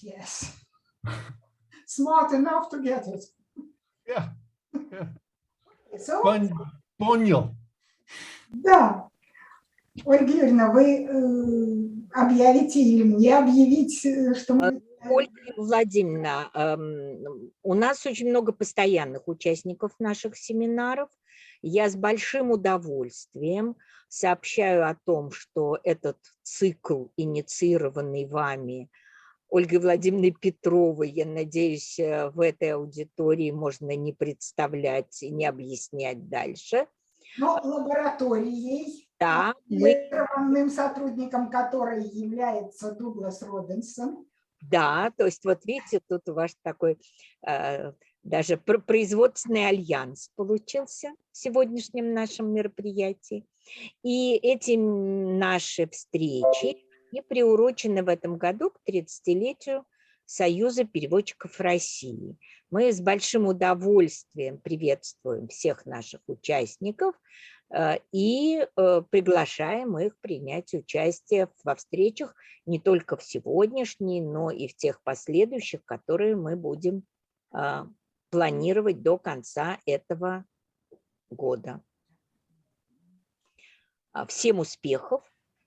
yes. Smart enough to get it. Yeah. Yeah. So, Понял. да. Ольга Юрьевна, вы объявите или мне объявить, что мы... Ольга Владимировна, у нас очень много постоянных участников наших семинаров. Я с большим удовольствием сообщаю о том, что этот цикл, инициированный вами, Ольгой Владимировной Петровой, я надеюсь, в этой аудитории можно не представлять и не объяснять дальше. Но лабораторией, да, главным сотрудником которой является Дуглас Робинсон. Да, то есть вот видите, тут у вас такой даже производственный альянс получился в сегодняшнем нашем мероприятии. И эти наши встречи и приурочены в этом году к 30-летию Союза переводчиков России. Мы с большим удовольствием приветствуем всех наших участников и приглашаем их принять участие во встречах не только в сегодняшней, но и в тех последующих, которые мы будем планировать до конца этого года. Всем успехов,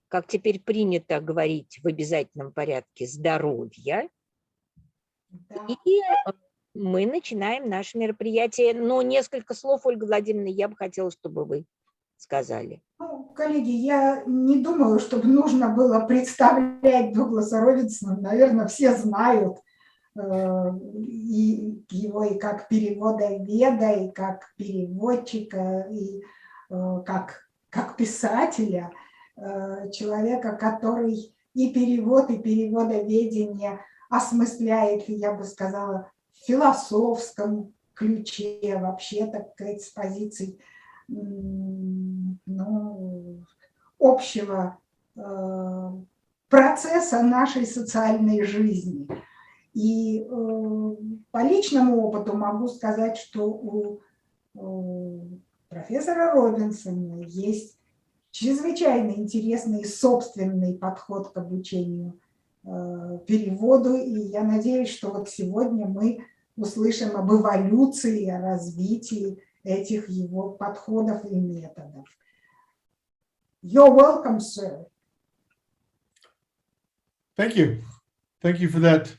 как теперь принято говорить в обязательном порядке, здоровья. Да. И мы начинаем наше мероприятие. Но несколько слов, Ольга Владимировна, я бы хотела, чтобы вы сказали. Ну, коллеги, я не думаю, чтобы нужно было представлять Дугласа Робинсона. Наверное, все знают и его и как переводоведа, и как переводчика, и как писателя, человека, который и перевод, и переводоведение осмысляет, я бы сказала, в философском ключе, вообще, так сказать, с позиций общего процесса нашей социальной жизни. И по личному опыту могу сказать, что у профессора Робинсона есть чрезвычайно интересный собственный подход к обучению переводу, и я надеюсь, что вот сегодня мы услышим об эволюции, о развитии этих его подходов и методов. You're welcome, sir. Thank you. Thank you for that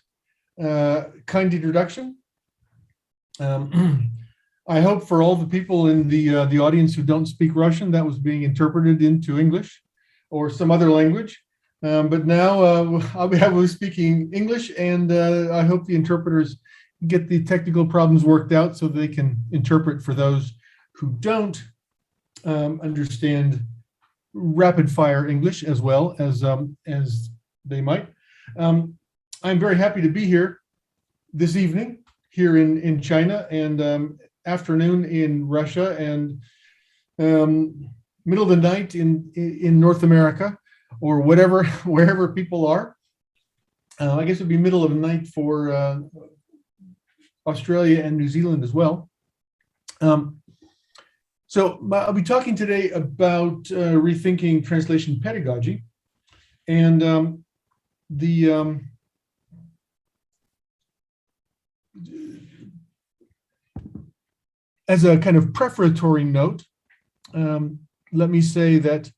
kind introduction. I hope for all the people in the audience who don't speak Russian, that was being interpreted into English or some other language. But now I'll be happily speaking English, and I hope the interpreters get the technical problems worked out so they can interpret for those who don't understand rapid fire English as well as they might. I'm very happy to be here this evening here in China, and afternoon in Russia, and middle of the night in North America, or wherever people are. I guess it'd be middle of the night for Australia and New Zealand as well. So I'll be talking today about rethinking translation pedagogy, and as a kind of prefatory note, let me say that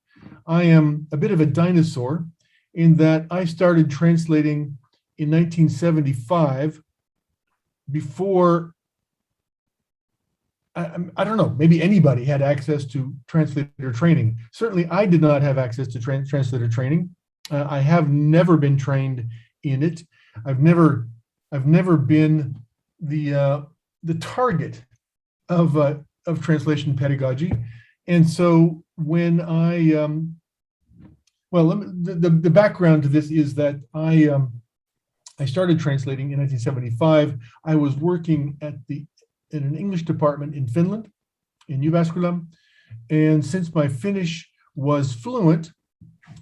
I am a bit of a dinosaur in that I started translating in 1975 before, I don't know, maybe anybody had access to translator training. Certainly I did not have access to translator training. I have never been trained in it. I've never been the target of translation pedagogy. And so when the background to this is that I started translating in 1975. I was working in an English department in Finland, in Jyväskylä, and since my Finnish was fluent,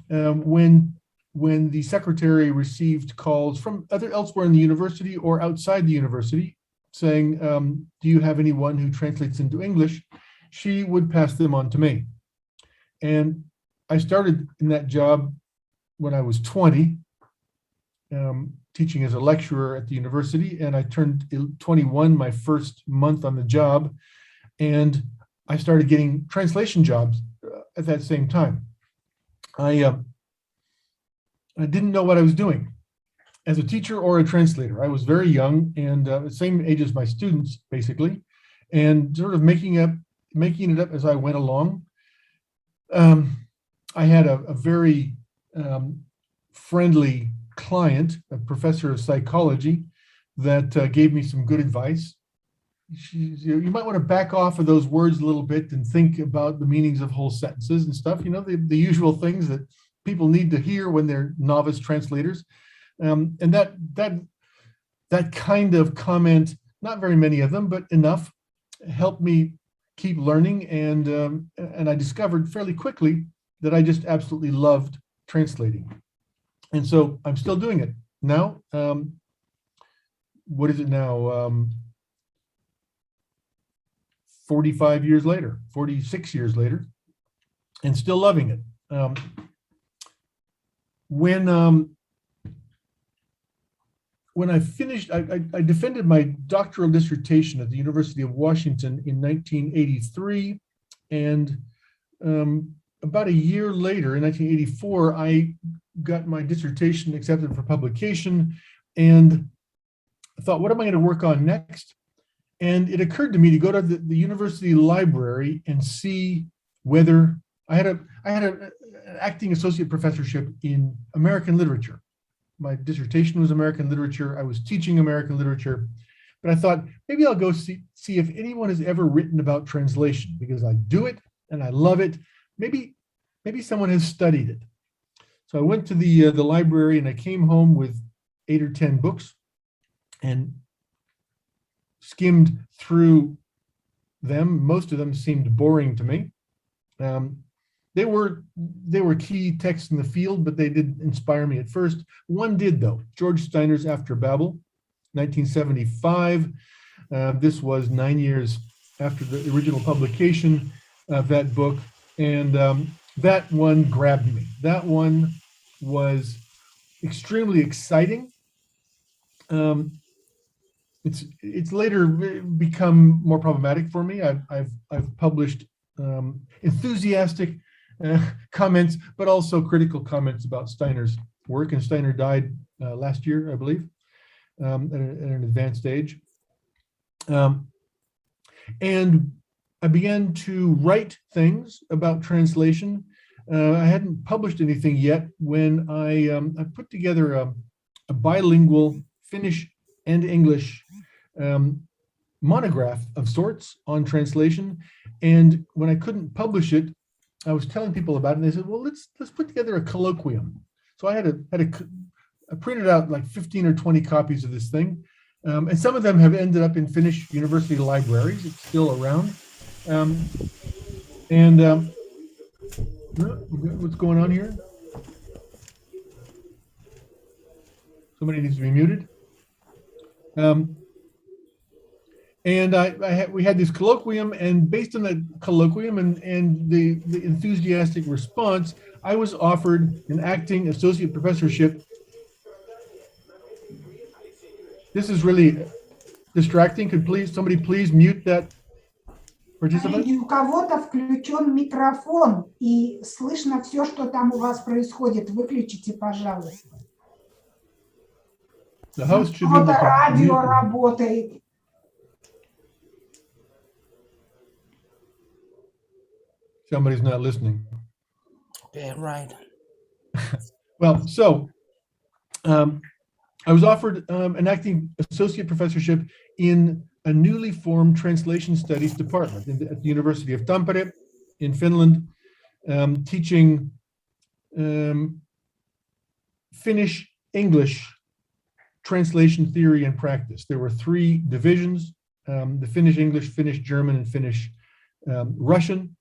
when the secretary received calls from elsewhere in the university or outside the university saying, do you have anyone who translates into English, she would pass them on to me. And I started in that job when I was 20. teaching as a lecturer at the university, and I turned 21 my first month on the job, and I started getting translation jobs at that same time. I didn't know what I was doing as a teacher or a translator. I was very young and the same age as my students, basically, and sort of making it up as I went along. I had a very friendly client, a professor of psychology, that gave me some good advice. You might want to back off of those words a little bit and think about the meanings of whole sentences and stuff, you know, the usual things that people need to hear when they're novice translators. And that kind of comment, not very many of them, but enough, helped me keep learning. And I discovered fairly quickly that I just absolutely loved translating. And so I'm still doing it now. What is it now? 45 years later, 46 years later, and still loving it. When I finished, I defended my doctoral dissertation at the University of Washington in 1983, and about a year later, in 1984, I got my dissertation accepted for publication, and I thought, what am I going to work on next? And it occurred to me to go to the university library and see whether I had an acting associate professorship in American literature. My dissertation was American literature. I was teaching American literature, but I thought maybe I'll go see if anyone has ever written about translation, because I do it and I love it. Maybe someone has studied it. So I went to the library and I came home with 8 or 10 books and skimmed through them. Most of them seemed boring to me. They were key texts in the field, but they didn't inspire me at first. One did, though. George Steiner's After Babel, 1975. This was 9 years after the original publication of that book, and that one grabbed me. That one was extremely exciting. It's later become more problematic for me. I've published enthusiastic comments, but also critical comments about Steiner's work. And Steiner died last year, I believe, at an advanced age. And I began to write things about translation. I hadn't published anything yet when I put together a bilingual Finnish and English monograph of sorts on translation. And when I couldn't publish it, I was telling people about it, and they said, well, let's put together a colloquium. So I I printed out like 15 or 20 copies of this thing. And some of them have ended up in Finnish university libraries. It's still around. What's going on here? Somebody needs to be muted. And we had this colloquium, and based on that colloquium and the enthusiastic response, I was offered an acting associate professorship. This is really distracting. Could somebody please mute that participant? Коллеги, у кого-то включен микрофон, и слышно все, что там у вас происходит. Выключите, пожалуйста. The host should be able to радио mute. работает. Somebody's not listening. Yeah, right. Well, so I was offered an acting associate professorship in a newly formed translation studies department at the University of Tampere in Finland, teaching Finnish English translation theory and practice. There were 3 divisions, the Finnish English, Finnish German, and Finnish Russian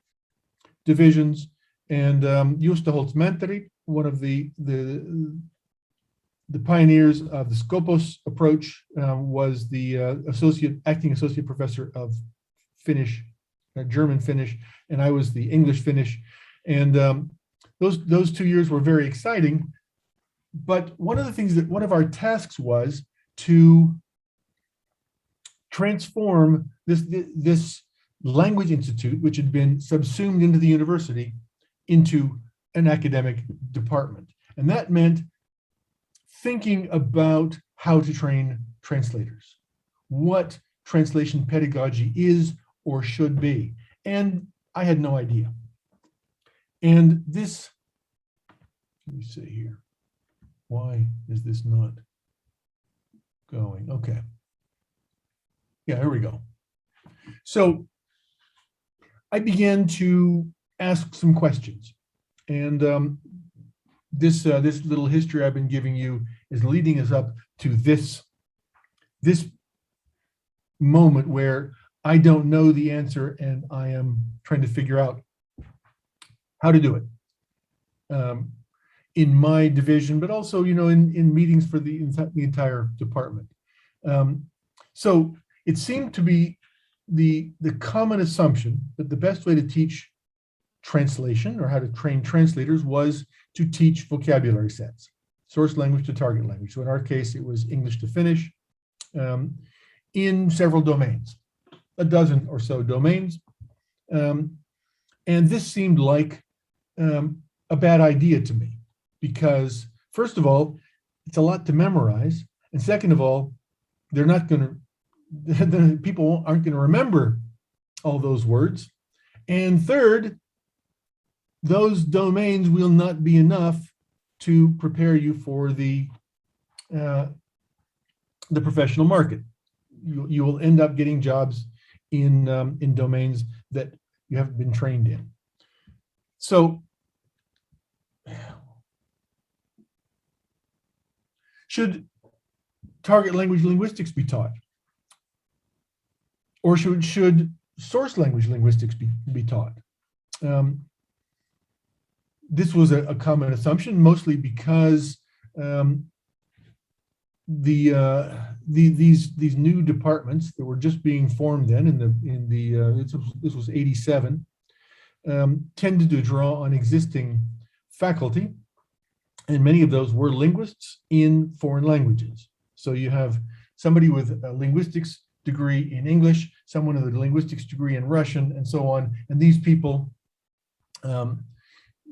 divisions. And Justa Holtz-Manteri, one of the pioneers of the Scopus approach, was the acting associate professor of Finnish, German Finnish, and I was the English Finnish. And those 2 years were very exciting. But one of the things that one of our tasks was to transform this language institute, which had been subsumed into the university, into an academic department. And that meant thinking about how to train translators, what translation pedagogy is or should be. And I had no idea. And this, let me see here. Why is this not going? Okay. Yeah, here we go. So I began to ask some questions. And this little history I've been giving you is leading us up to this moment where I don't know the answer and I am trying to figure out how to do it in my division, but also, you know, in meetings for the entire department. So it seemed to be the common assumption that the best way to teach translation or how to train translators was to teach vocabulary sets, source language to target language. So in our case, it was English to Finnish in several domains, a dozen or so domains. And this seemed like a bad idea to me because, first of all, it's a lot to memorize. And second of all, they're not going to, people aren't going to remember all those words. And third, those domains will not be enough to prepare you for the professional market. You will end up getting jobs in domains that you haven't been trained in. So, should target language linguistics be taught? Or should source language linguistics be taught? This was a common assumption, mostly because these new departments that were just being formed then this was 87, tended to draw on existing faculty, and many of those were linguists in foreign languages. So you have somebody with a linguistics degree in English, someone with a linguistics degree in Russian, and so on. And these people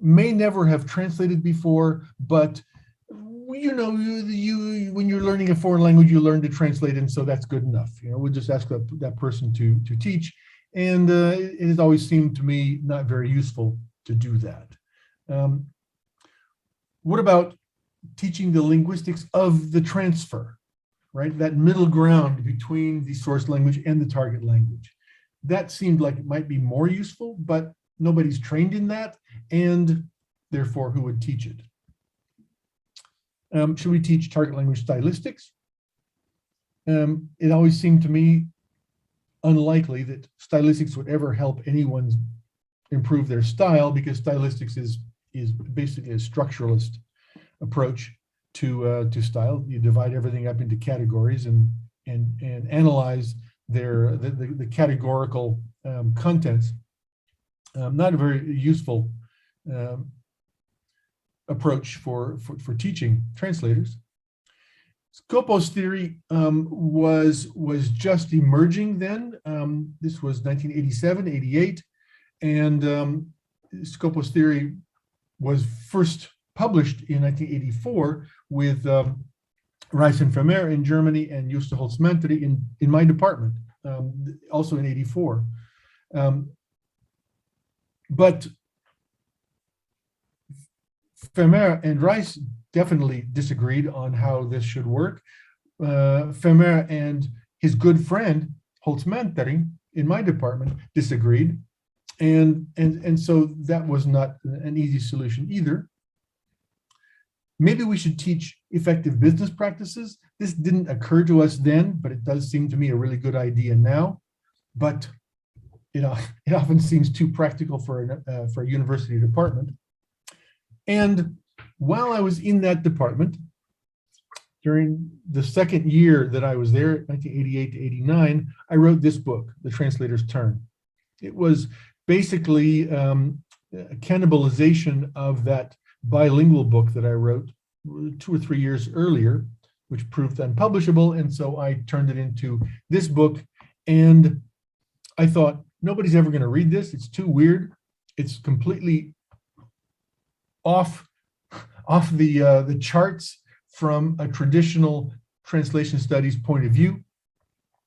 may never have translated before, but you know, when you're learning a foreign language, you learn to translate, and so that's good enough. You know, we'll just ask that person to teach, and it has always seemed to me not very useful to do that. What about teaching the linguistics of the transfer, right? That middle ground between the source language and the target language. That seemed like it might be more useful, but nobody's trained in that, and therefore, who would teach it? Should we teach target language stylistics? It always seemed to me unlikely that stylistics would ever help anyone improve their style, because stylistics is basically a structuralist approach to style. You divide everything up into categories and analyze the categorical contents. Not a very useful approach for teaching translators. Scopus theory was just emerging then. This was 1987, 88, and Scopus theory was first published in 1984 with Reis and Vermeer in Germany and Juste Holzmann in my department, also in 84. But Vermeer and Reis definitely disagreed on how this should work. Vermeer and his good friend Holzmann in my department disagreed, and so that was not an easy solution either. Maybe we should teach effective business practices. This didn't occur to us then, but it does seem to me a really good idea now. But it often seems too practical for a university department. And while I was in that department, during the second year that I was there, 1988 to 89, I wrote this book, The Translator's Turn. It was basically a cannibalization of that bilingual book that I wrote 2 or 3 years earlier, which proved unpublishable. And so I turned it into this book. And I thought, nobody's ever going to read this. It's too weird. It's completely off the charts from a traditional translation studies point of view.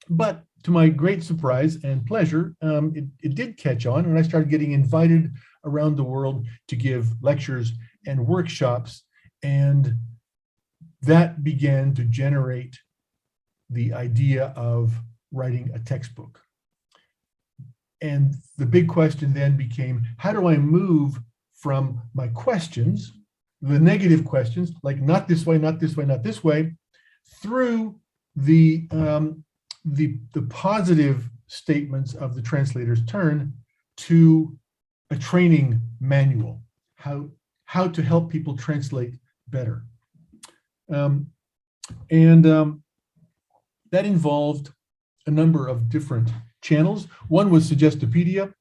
But to my great surprise and pleasure, it did catch on, and I started getting invited around the world to give lectures and workshops, and that began to generate the idea of writing a textbook. And the big question then became, how do I move from my questions, the negative questions, like not this way, not this way, not this way, through the positive statements of the translator's turn to a training manual, how to help people translate better. That involved a number of different channels. One was Suggestopedia,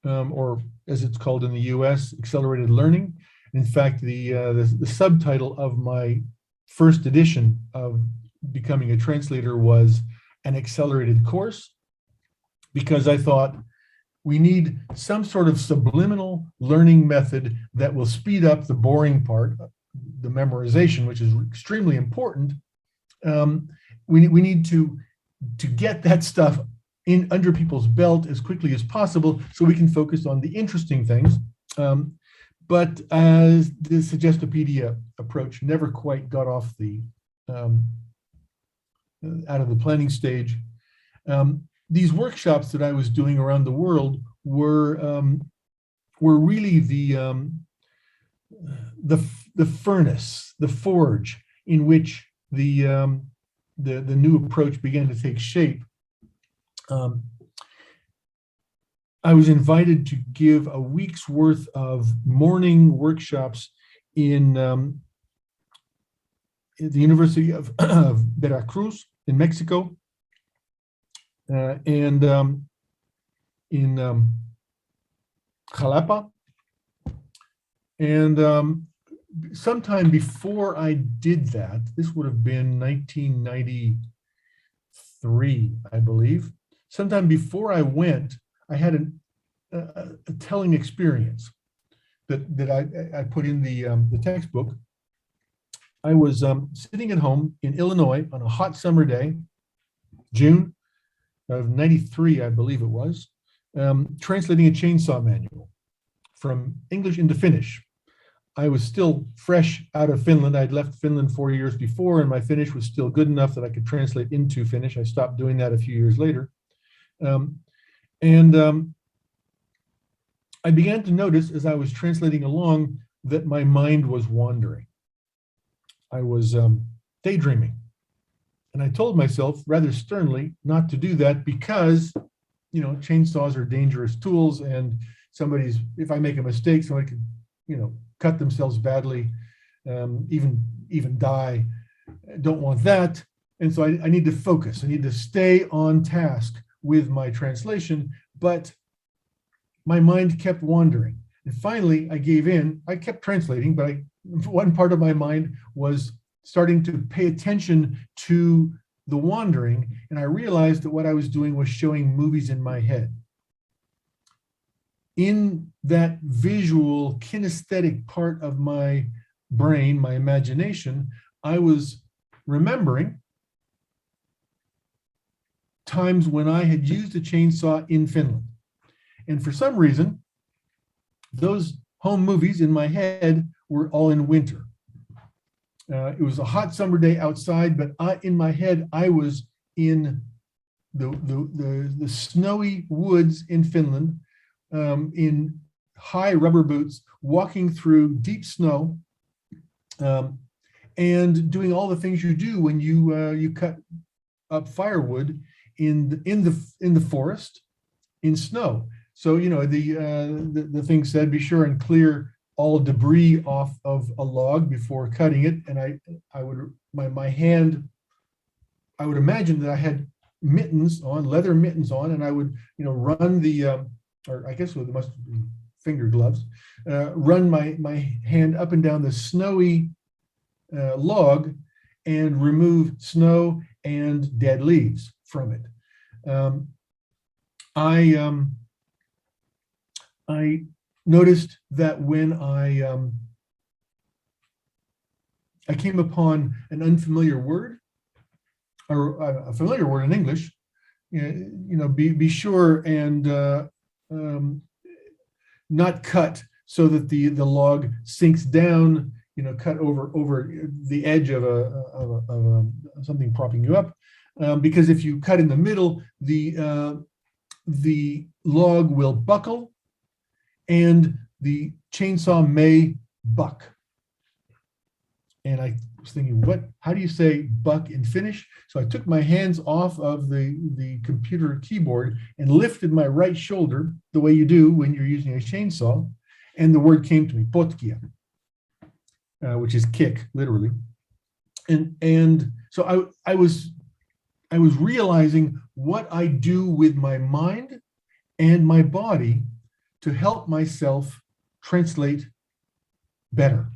or as it's called in the US, Accelerated Learning. In fact, the subtitle of my first edition of Becoming a Translator was an accelerated course, because I thought we need some sort of subliminal learning method that will speed up the boring part, the memorization, which is extremely important. We need to get that stuff in under people's belt as quickly as possible so we can focus on the interesting things. But as the Suggestopedia approach never quite got off the out of the planning stage, these workshops that I was doing around the world were really the furnace, the forge in which the new approach began to take shape. I was invited to give a week's worth of morning workshops in the University of Veracruz in Mexico, and in Jalapa. And sometime before I did that, this would have been 1993, I believe. Sometime before I went, I had a telling experience that I put in the textbook. I was sitting at home in Illinois on a hot summer day, June of 93, I believe it was, translating a chainsaw manual from English into Finnish. I was still fresh out of Finland. I'd left Finland 4 years before, and my Finnish was still good enough that I could translate into Finnish. I stopped doing that a few years later. I began to notice as I was translating along that my mind was wandering. I was daydreaming. And I told myself rather sternly not to do that because, you know, chainsaws are dangerous tools, and if I make a mistake, somebody could, you know, cut themselves badly, even die. I don't want that. And so I need to focus. I need to stay on task with my translation, but my mind kept wandering. And finally, I gave in. I kept translating, but one part of my mind was starting to pay attention to the wandering, and I realized that what I was doing was showing movies in my head. In that visual, kinesthetic part of my brain, my imagination, I was remembering times when I had used a chainsaw in Finland. And for some reason, those home movies in my head were all in winter. It was a hot summer day outside, but in my head, I was in the snowy woods in Finland, in high rubber boots, walking through deep snow, and doing all the things you do when you cut up firewood in the forest in snow. So, you know, the thing said, be sure and clear all debris off of a log before cutting it. And I would imagine that I had mittens on, leather mittens on, and I would, you know, run or I guess it must be finger gloves, run my hand up and down the snowy log and remove snow and dead leaves from it. I noticed that when I came upon an unfamiliar word, or a familiar word in English, be sure and not cut so that the log sinks down, cut over the edge of something propping you up, because if you cut in the middle, the log will buckle and the chainsaw may buck. And I was thinking, how do you say buck in Finnish? So I took my hands off of the computer keyboard and lifted my right shoulder the way you do when you're using a chainsaw. And the word came to me, potkia, which is kick, literally. And so I was realizing what I do with my mind and my body to help myself translate better,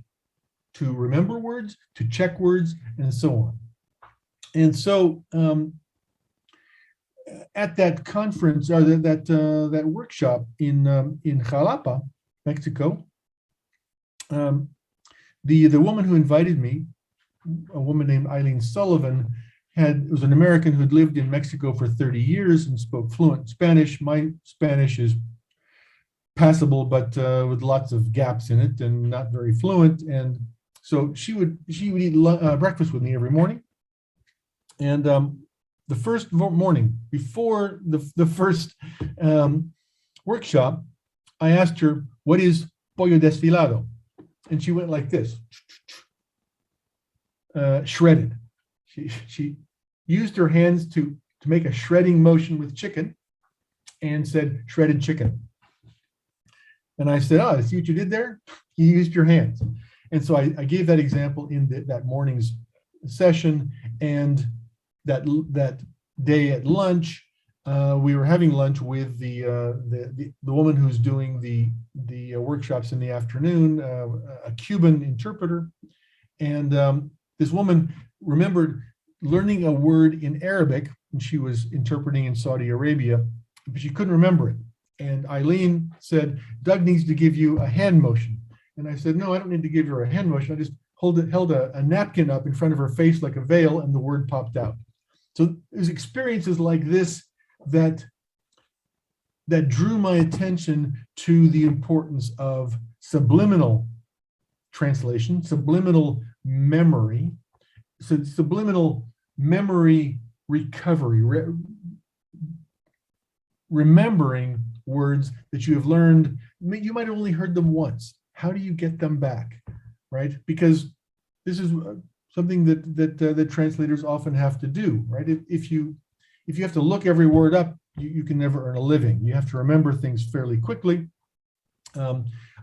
to remember words, to check words, and so on. And so at that conference, or that workshop in Jalapa, Mexico, the woman who invited me, a woman named Eileen Sullivan, was an American who had lived in Mexico for 30 years and spoke fluent Spanish. My Spanish is passable, but with lots of gaps in it and not very fluent. And so she would eat breakfast with me every morning. And the first morning, before the first workshop, I asked her, what is pollo desfilado? And she went like this, shredded. She used her hands to make a shredding motion with chicken and said, shredded chicken. And I said, oh, see what you did there? You used your hands. And so I gave that example in that morning's session. And that day at lunch, we were having lunch with the woman who's doing the workshops in the afternoon, a Cuban interpreter. And this woman remembered learning a word in Arabic, and she was interpreting in Saudi Arabia, but she couldn't remember it. And Eileen said, Doug needs to give you a hand motion. And I said, no, I don't need to give her a hand motion. I just held a napkin up in front of her face like a veil, and the word popped out. So there's experiences like this that drew my attention to the importance of subliminal translation, subliminal memory, so subliminal memory recovery, remembering words that you have learned. You might have only heard them once. How do you get them back, right? Because this is something that translators often have to do, right? If you have to look every word up, you can never earn a living. You have to remember things fairly quickly.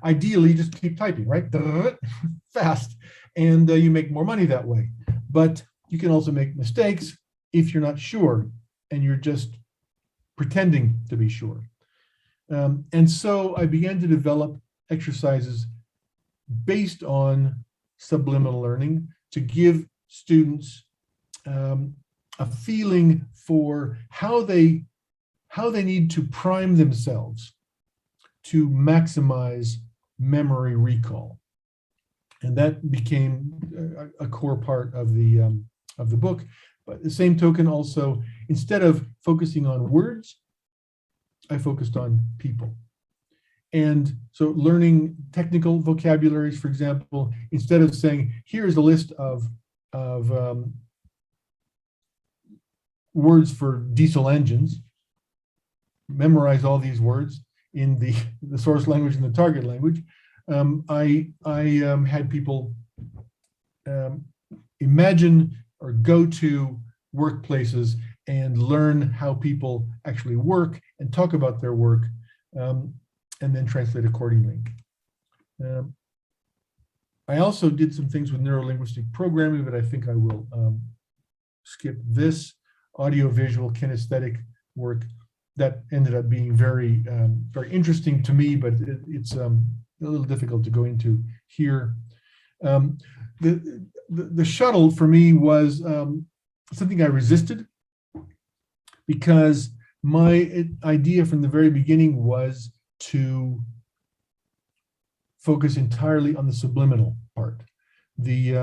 Ideally, just keep typing, right? Fast, and you make more money that way. But you can also make mistakes if you're not sure and you're just pretending to be sure. And so I began to develop exercises based on subliminal learning to give students a feeling for how they need to prime themselves to maximize memory recall. And that became a core part of the book. But the same token also, instead of focusing on words, I focused on people. And so learning technical vocabularies, for example, instead of saying, here's a list of words for diesel engines, memorize all these words in the source language and the target language. I had people imagine or go to workplaces and learn how people actually work and talk about their work, and then translate accordingly. I also did some things with neuro-linguistic programming, but I think I will skip this audio-visual kinesthetic work that ended up being very interesting to me, but it's a little difficult to go into here. the shuttle for me was something I resisted, because my idea from the very beginning was to focus entirely on the subliminal part, the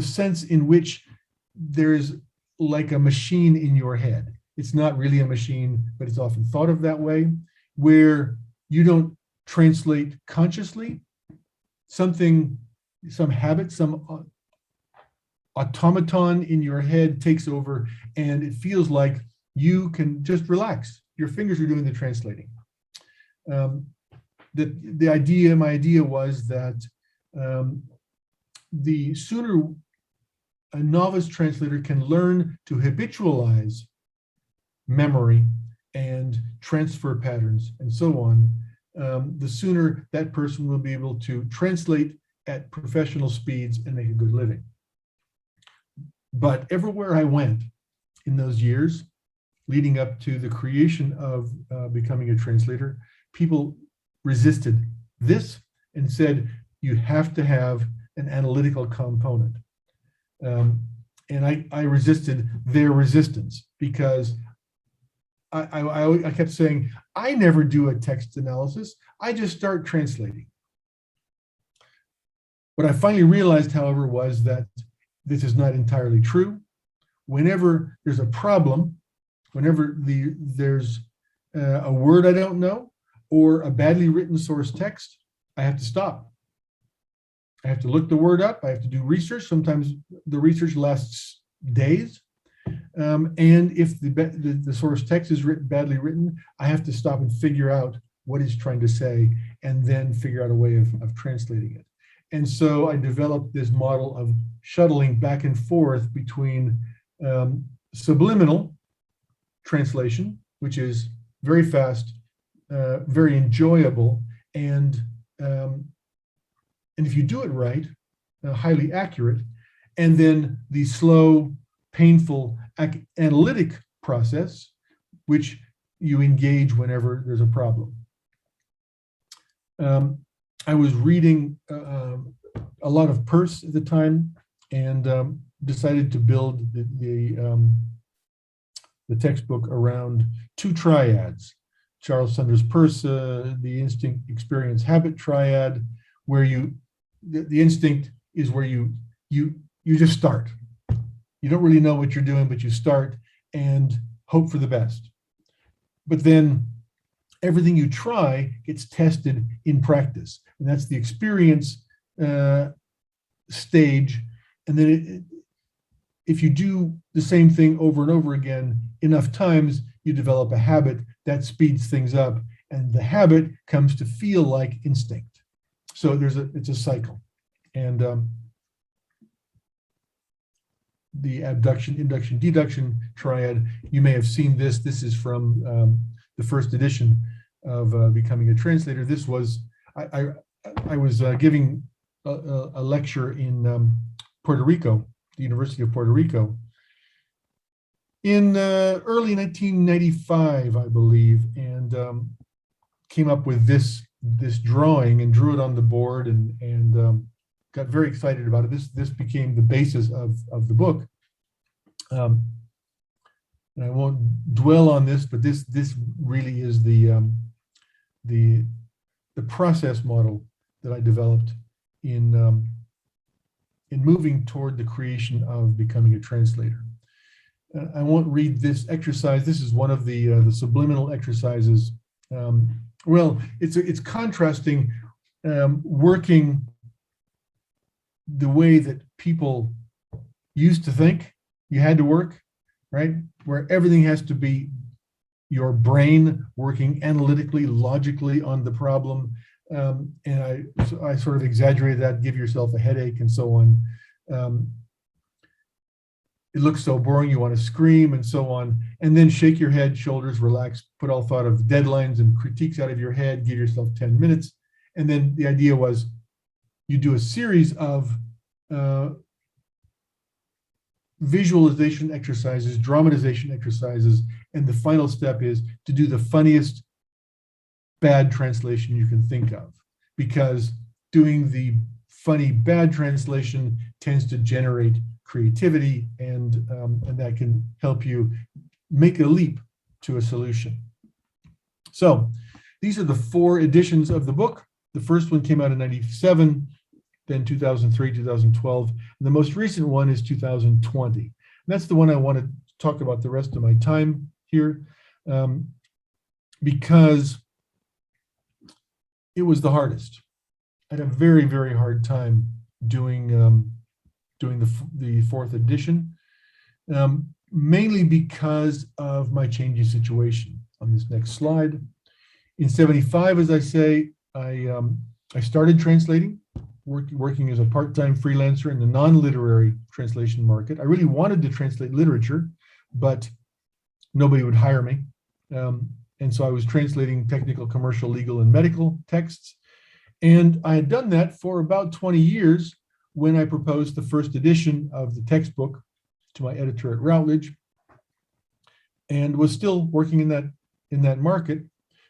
sense in which there's like a machine in your head. It's not really a machine, but it's often thought of that way, where you don't translate consciously. Some habit, some automaton in your head takes over, and it feels like you can just relax. Your fingers are doing the translating. My idea was that the sooner a novice translator can learn to habitualize memory and transfer patterns and so on, the sooner that person will be able to translate at professional speeds and make a good living. But everywhere I went in those years leading up to the creation of becoming a translator, people resisted this and said, you have to have an analytical component. And I resisted their resistance, because I kept saying, I never do a text analysis. I just start translating. What I finally realized, however, was that this is not entirely true. Whenever there's a problem, whenever there's a word I don't know or a badly written source text, I have to stop. I have to look the word up. I have to do research. Sometimes the research lasts days. And if the source text is badly written, I have to stop and figure out what it's trying to say, and then figure out a way of translating it. And so I developed this model of shuttling back and forth between subliminal translation, which is very fast, very enjoyable, and if you do it right, highly accurate, and then the slow, painful analytic process, which you engage whenever there's a problem. I was reading a lot of Peirce at the time, and decided to build the textbook around two triads. Charles Sanders Peirce, the instinct, experience, habit triad, where the instinct is where you just start. You don't really know what you're doing, but you start and hope for the best. But then everything you try gets tested in practice, and that's the experience stage. And then if you do the same thing over and over again enough times, you develop a habit that speeds things up, and the habit comes to feel like instinct. So it's a cycle. And the abduction, induction, deduction triad, you may have seen this. This is from the first edition of Becoming a Translator. This was, I was giving a lecture in Puerto Rico, the University of Puerto Rico, in early 1995, I believe, and came up with this drawing and drew it on the board, and got very excited about it. This became the basis of the book. And I won't dwell on this, but this really is the process model that I developed in moving toward the creation of becoming a translator. I won't read this exercise. This is one of the subliminal exercises. Well, it's contrasting working the way that people used to think you had to work, right? Where everything has to be your brain working analytically, logically on the problem. And I sort of exaggerated that, give yourself a headache and so on. It looks so boring, you want to scream and so on. And then shake your head, shoulders, relax, put all thought of deadlines and critiques out of your head, give yourself 10 minutes. And then the idea was you do a series of visualization exercises, dramatization exercises, and the final step is to do the funniest bad translation you can think of, because doing the funny, bad translation tends to generate creativity, and that can help you make a leap to a solution. So these are the 4 editions of the book. The first one came out in 97, then 2003, 2012. And the most recent one is 2020. And that's the one I want to talk about the rest of my time here, because it was the hardest. I had a very, very hard time doing the 4th edition, mainly because of my changing situation. On this next slide, in 75, as I say, I started translating, working as a part-time freelancer in the non-literary translation market. I really wanted to translate literature, but nobody would hire me. And so I was translating technical, commercial, legal, and medical texts. And I had done that for about 20 years when I proposed the first edition of the textbook to my editor at Routledge, and was still working in that market.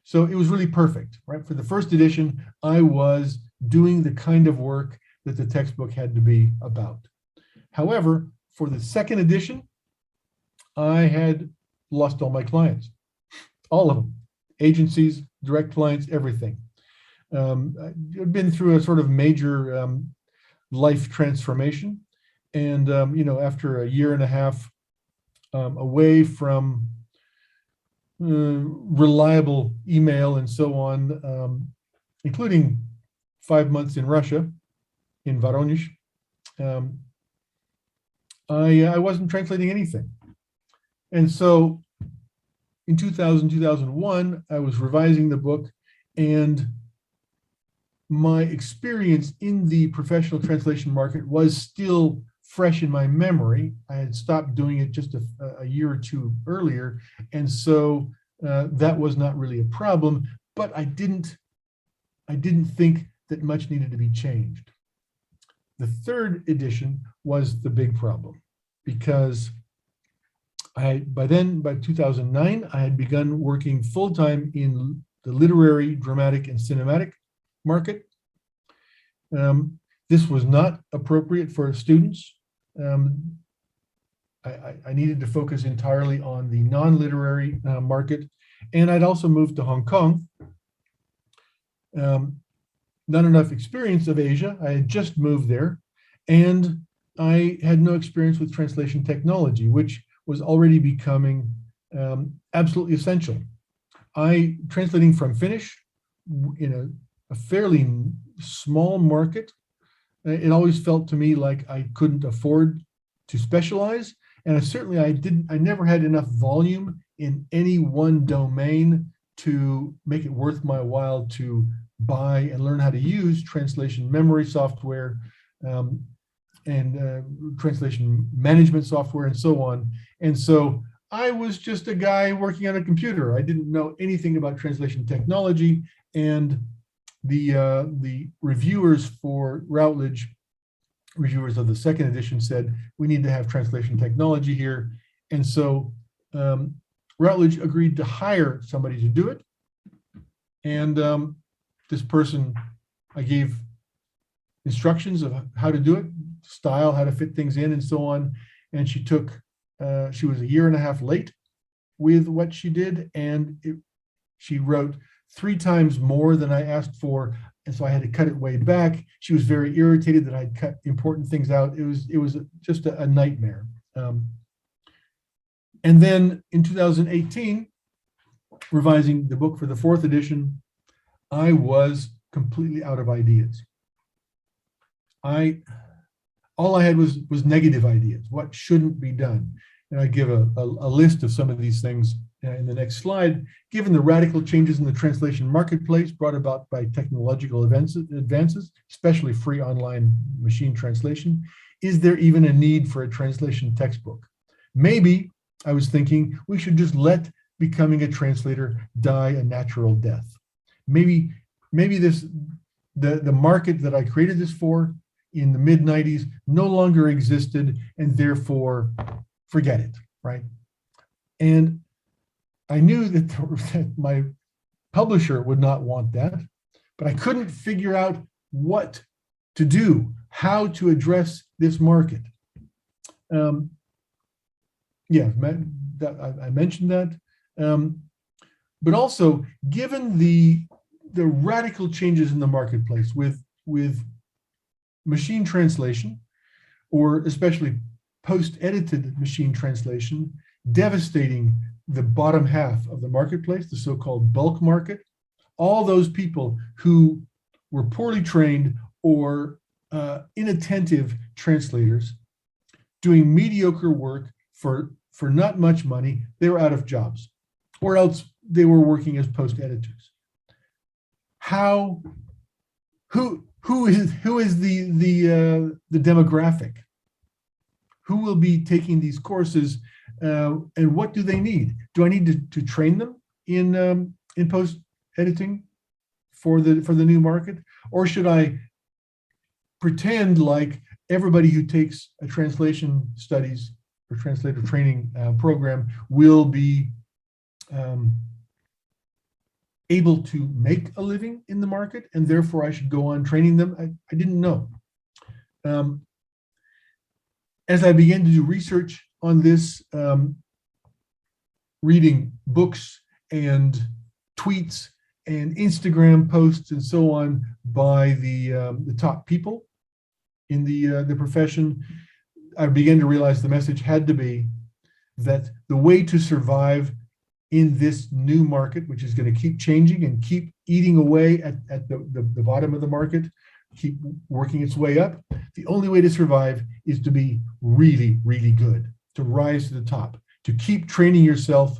So it was really perfect, right? For the first edition, I was doing the kind of work that the textbook had to be about. However, for the second edition, I had lost all my clients, all of them, agencies, direct clients, everything. I've been through a sort of major life transformation. And, after a year and a half away from reliable email and so on, including 5 months in Russia, in Voronezh, I wasn't translating anything. And so in 2000, 2001, I was revising the book, and my experience in the professional translation market was still fresh in my memory. I had stopped doing it just a year or 2 earlier, and so that was not really a problem. But I didn't think that much needed to be changed. The third edition was the big problem, because by 2009, I had begun working full-time in the literary, dramatic, and cinematic market. This was not appropriate for students. I needed to focus entirely on the non-literary market, and I'd also moved to Hong Kong. Not enough experience of Asia. I had just moved there, and I had no experience with translation technology, which was already becoming absolutely essential. Translating from Finnish in a fairly small market, it always felt to me like I couldn't afford to specialize, and I never had enough volume in any one domain to make it worth my while to buy and learn how to use translation memory software and translation management software and so on. And so I was just a guy working on a computer. I didn't know anything about translation technology, and the reviewers for Routledge, reviewers of the second edition, said, we need to have translation technology here. And so Routledge agreed to hire somebody to do it. And this person, I gave instructions of how to do it, style, how to fit things in, and so on. And she was a year and a half late with what she did, and she wrote 3 times more than I asked for, and so I had to cut it way back. She was very irritated that I'd cut important things out. It was just a nightmare. And then in 2018, revising the book for the 4th edition, I was completely out of ideas. All I had was negative ideas, what shouldn't be done. And I give a list of some of these things in the next slide. Given the radical changes in the translation marketplace brought about by technological advances, especially free online machine translation, is there even a need for a translation textbook? Maybe, I was thinking, we should just let becoming a translator die a natural death. Maybe the market that I created this for in the mid-90s no longer existed, and therefore forget it, right? And I knew that my publisher would not want that, but I couldn't figure out what to do, how to address this market. Yeah, I mentioned that. But also, given the radical changes in the marketplace with machine translation, or especially post-edited machine translation, devastating the bottom half of the marketplace, the so-called bulk market, all those people who were poorly trained or inattentive translators doing mediocre work for not much money, they were out of jobs, or else they were working as post-editors. Who is the demographic? Who will be taking these courses, and what do they need? Do I need to train them in post editing for the new market, or should I pretend like everybody who takes a translation studies or translator training program will be able to make a living in the market, and therefore I should go on training them? I didn't know. As I began to do research on this, reading books and tweets and Instagram posts and so on by the top people in the profession, I began to realize the message had to be that the way to survive in this new market, which is going to keep changing and keep eating away at the bottom of the market, keep working its way up, the only way to survive is to be really, really good, to rise to the top, to keep training yourself,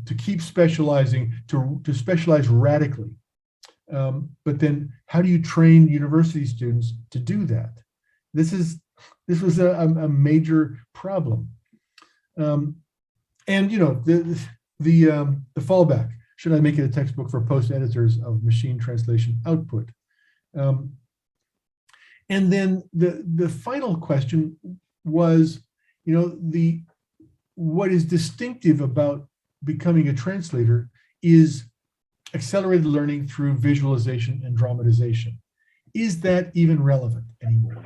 to keep specializing, to specialize radically. But then how do you train university students to do that? This was a major problem. And you know, the fallback, should I make it a textbook for post-editors of machine translation output? And then the final question was, you know, what is distinctive about becoming a translator is accelerated learning through visualization and dramatization. Is that even relevant anymore?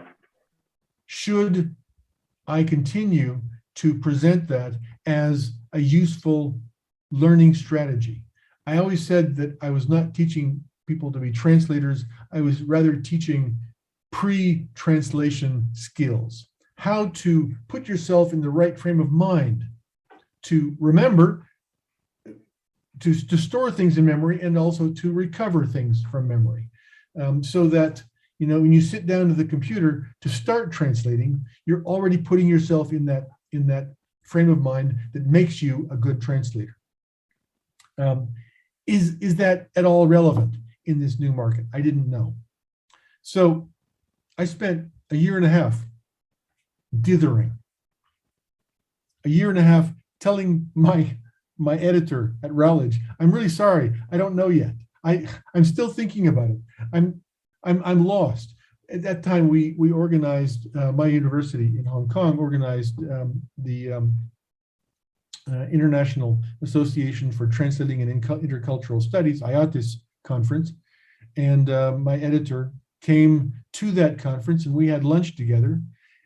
Should I continue to present that as a useful learning strategy? I always said that I was not teaching people to be translators. I was rather teaching pre-translation skills, how to put yourself in the right frame of mind to remember, to store things in memory, and also to recover things from memory, so that, you know, when you sit down to the computer to start translating, you're already putting yourself in that frame of mind that makes you a good translator. Is that at all relevant in this new market? I didn't know. So I spent a year and a half dithering, a year and a half telling my editor at Rowledge, I'm really sorry, I don't know yet. I'm still thinking about it. I'm lost. At that time, we organized, my university in Hong Kong organized the International Association for Translating and Intercultural Studies, IATIS conference, and my editor came to that conference, and we had lunch together,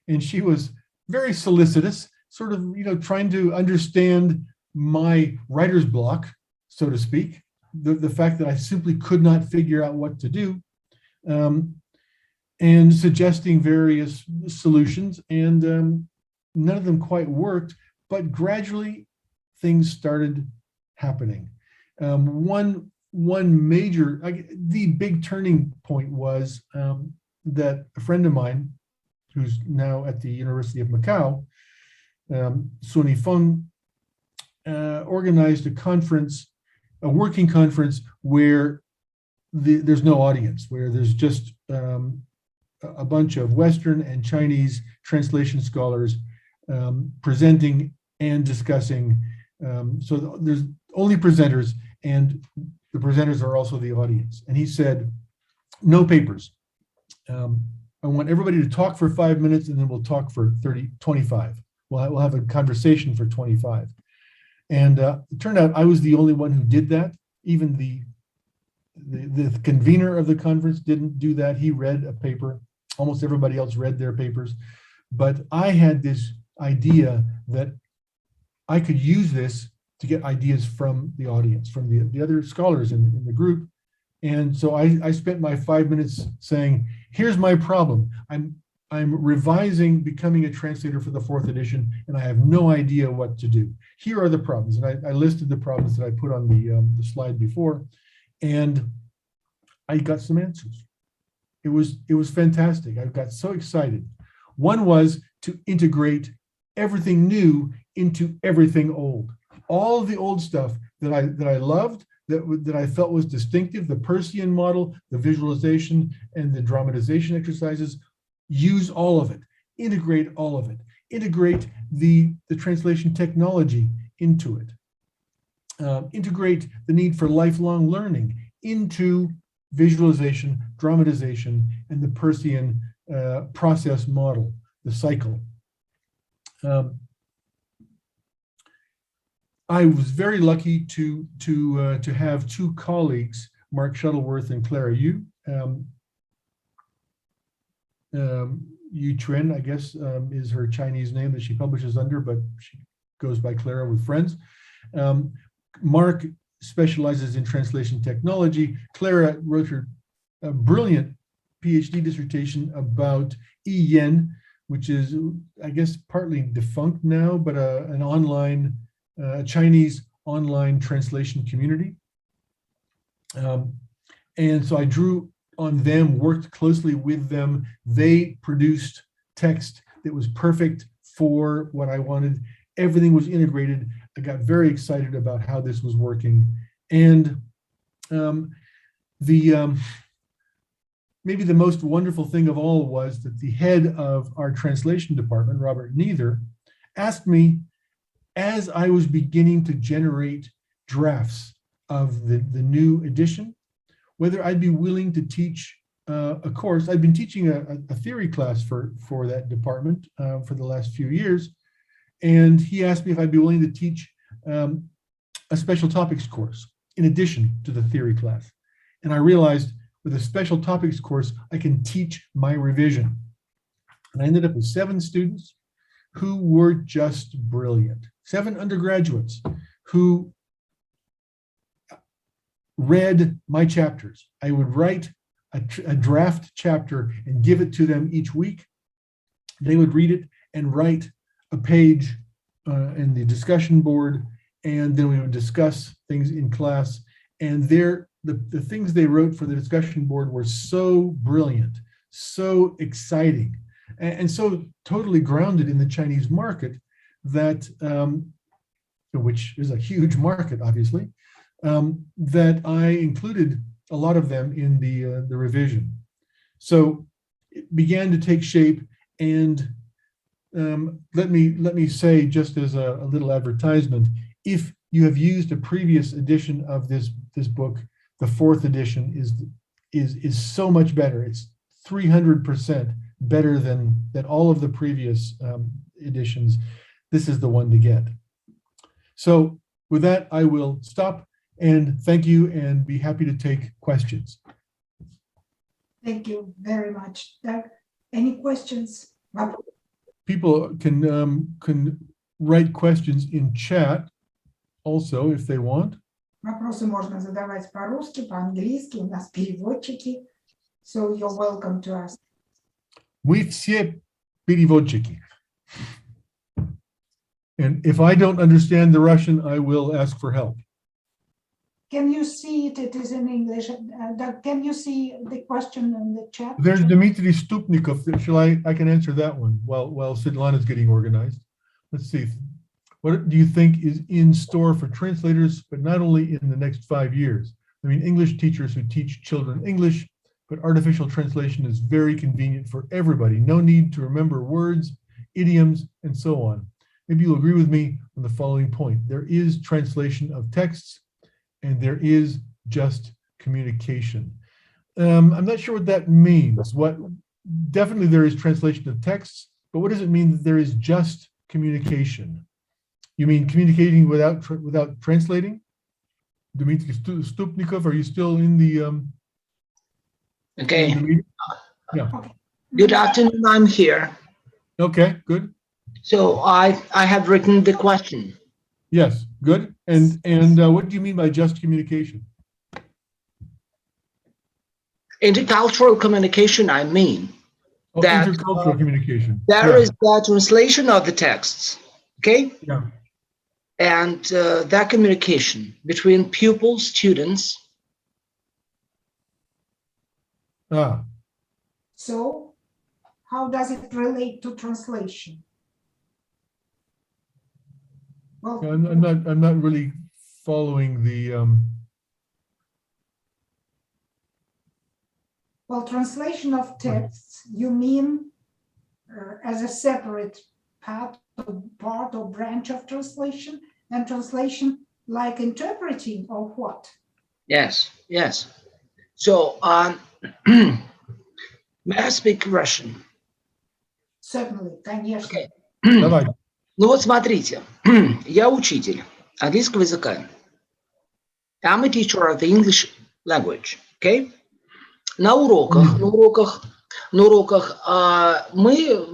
and she was very solicitous, sort of, you know, trying to understand my writer's block, so to speak, the fact that I simply could not figure out what to do, and suggesting various solutions, and none of them quite worked, but gradually things started happening. One major, the big turning point was that a friend of mine, who's now at the University of Macau, Suni Feng, organized a conference, a working conference where there's no audience, where there's just a bunch of Western and Chinese translation scholars presenting and discussing. So there's only presenters, and the presenters are also the audience. And he said, no papers. I want everybody to talk for 5 minutes, and then we'll talk for 25. We'll have a conversation for 25. And it turned out I was the only one who did that. Even the convener of the conference didn't do that. He read a paper, Almost everybody else read their papers. But I had this idea that I could use this to get ideas from the audience, from the other scholars in the group. And so I spent my 5 minutes saying, here's my problem. I'm revising becoming a translator for the 4th edition, and I have no idea what to do. Here are the problems. And I listed the problems that I put on the slide before, and I got some answers. It was fantastic. I got so excited. One was to integrate everything new into everything old. All the old stuff that I loved, that I felt was distinctive, the Persian model, the visualization, and the dramatization exercises, use all of it, integrate all of it, integrate the translation technology into it, integrate the need for lifelong learning into visualization, dramatization, and the Persian process model, the cycle. I was very lucky to have 2 colleagues, Mark Shuttleworth and Clara Yu. Yu Chuan, I guess, is her Chinese name that she publishes under, but she goes by Clara with friends. Mark specializes in translation technology. Clara wrote her brilliant PhD dissertation about Yi-Yen, which is, I guess, partly defunct now, but an online, Chinese online translation community. And so I drew on them, worked closely with them. They produced text that was perfect for what I wanted. Everything was integrated. I got very excited about how this was working. And maybe the most wonderful thing of all was that the head of our translation department, Robert Neither, asked me, as I was beginning to generate drafts of the new edition, whether I'd be willing to teach a course. I'd been teaching a theory class for that department for the last few years. And he asked me if I'd be willing to teach a special topics course in addition to the theory class. And I realized with a special topics course, I can teach my revision. And I ended up with 7 students who were just brilliant. 7 undergraduates who read my chapters. I would write a draft chapter and give it to them each week. They would read it and write a page in the discussion board, and then we would discuss things in class. And the things they wrote for the discussion board were so brilliant, so exciting, and so totally grounded in the Chinese market that, which is a huge market, obviously, that I included a lot of them in the revision. So it began to take shape, and let me say, just as a little advertisement, if you have used a previous edition of this book, the 4th edition is so much better. It's 300% better than all of the previous editions. This is the one to get. So with that, I will stop and thank you and be happy to take questions. Thank you very much. Doug, any questions? People can write questions in chat also if they want. Вопросы можно задавать по-русски, по-английски. У нас переводчики. So you're welcome to ask. Мы все переводчики. And if I don't understand the Russian, I will ask for help. Can you see it? It is in English. Doug, can you see the question in the chat? There's Dmitry Stupnikov. I can answer that one while Svetlana's getting organized. Let's see. What do you think is in store for translators, but not only in the next 5 years? I mean, English teachers who teach children English, but artificial translation is very convenient for everybody. No need to remember words, idioms, and so on. Maybe you'll agree with me on the following point. There is translation of texts, and there is just communication. I'm not sure what that means. Definitely there is translation of texts, but what does it mean that there is just communication? You mean communicating without translating? Dmitry Stupnikov, are you still in the? Okay. Yeah. Okay. Good afternoon. I'm here. Okay, good. So I have written the question. Yes, good. And what do you mean by just communication? Intercultural communication, I mean. Oh, That, intercultural communication. There Yeah. is the translation of the texts, okay? Yeah. And that communication between pupils, students. Ah, So how does it relate to translation? Well, I'm not really following the well, translation of texts, you mean as a separate part or branch of translation, and translation like interpreting or what? Yes, yes. So may I speak Russian? Certainly, конечно. Okay. Давай. Ну вот смотрите, я учитель английского языка. I'm a teacher of the English language, okay? На уроках мы,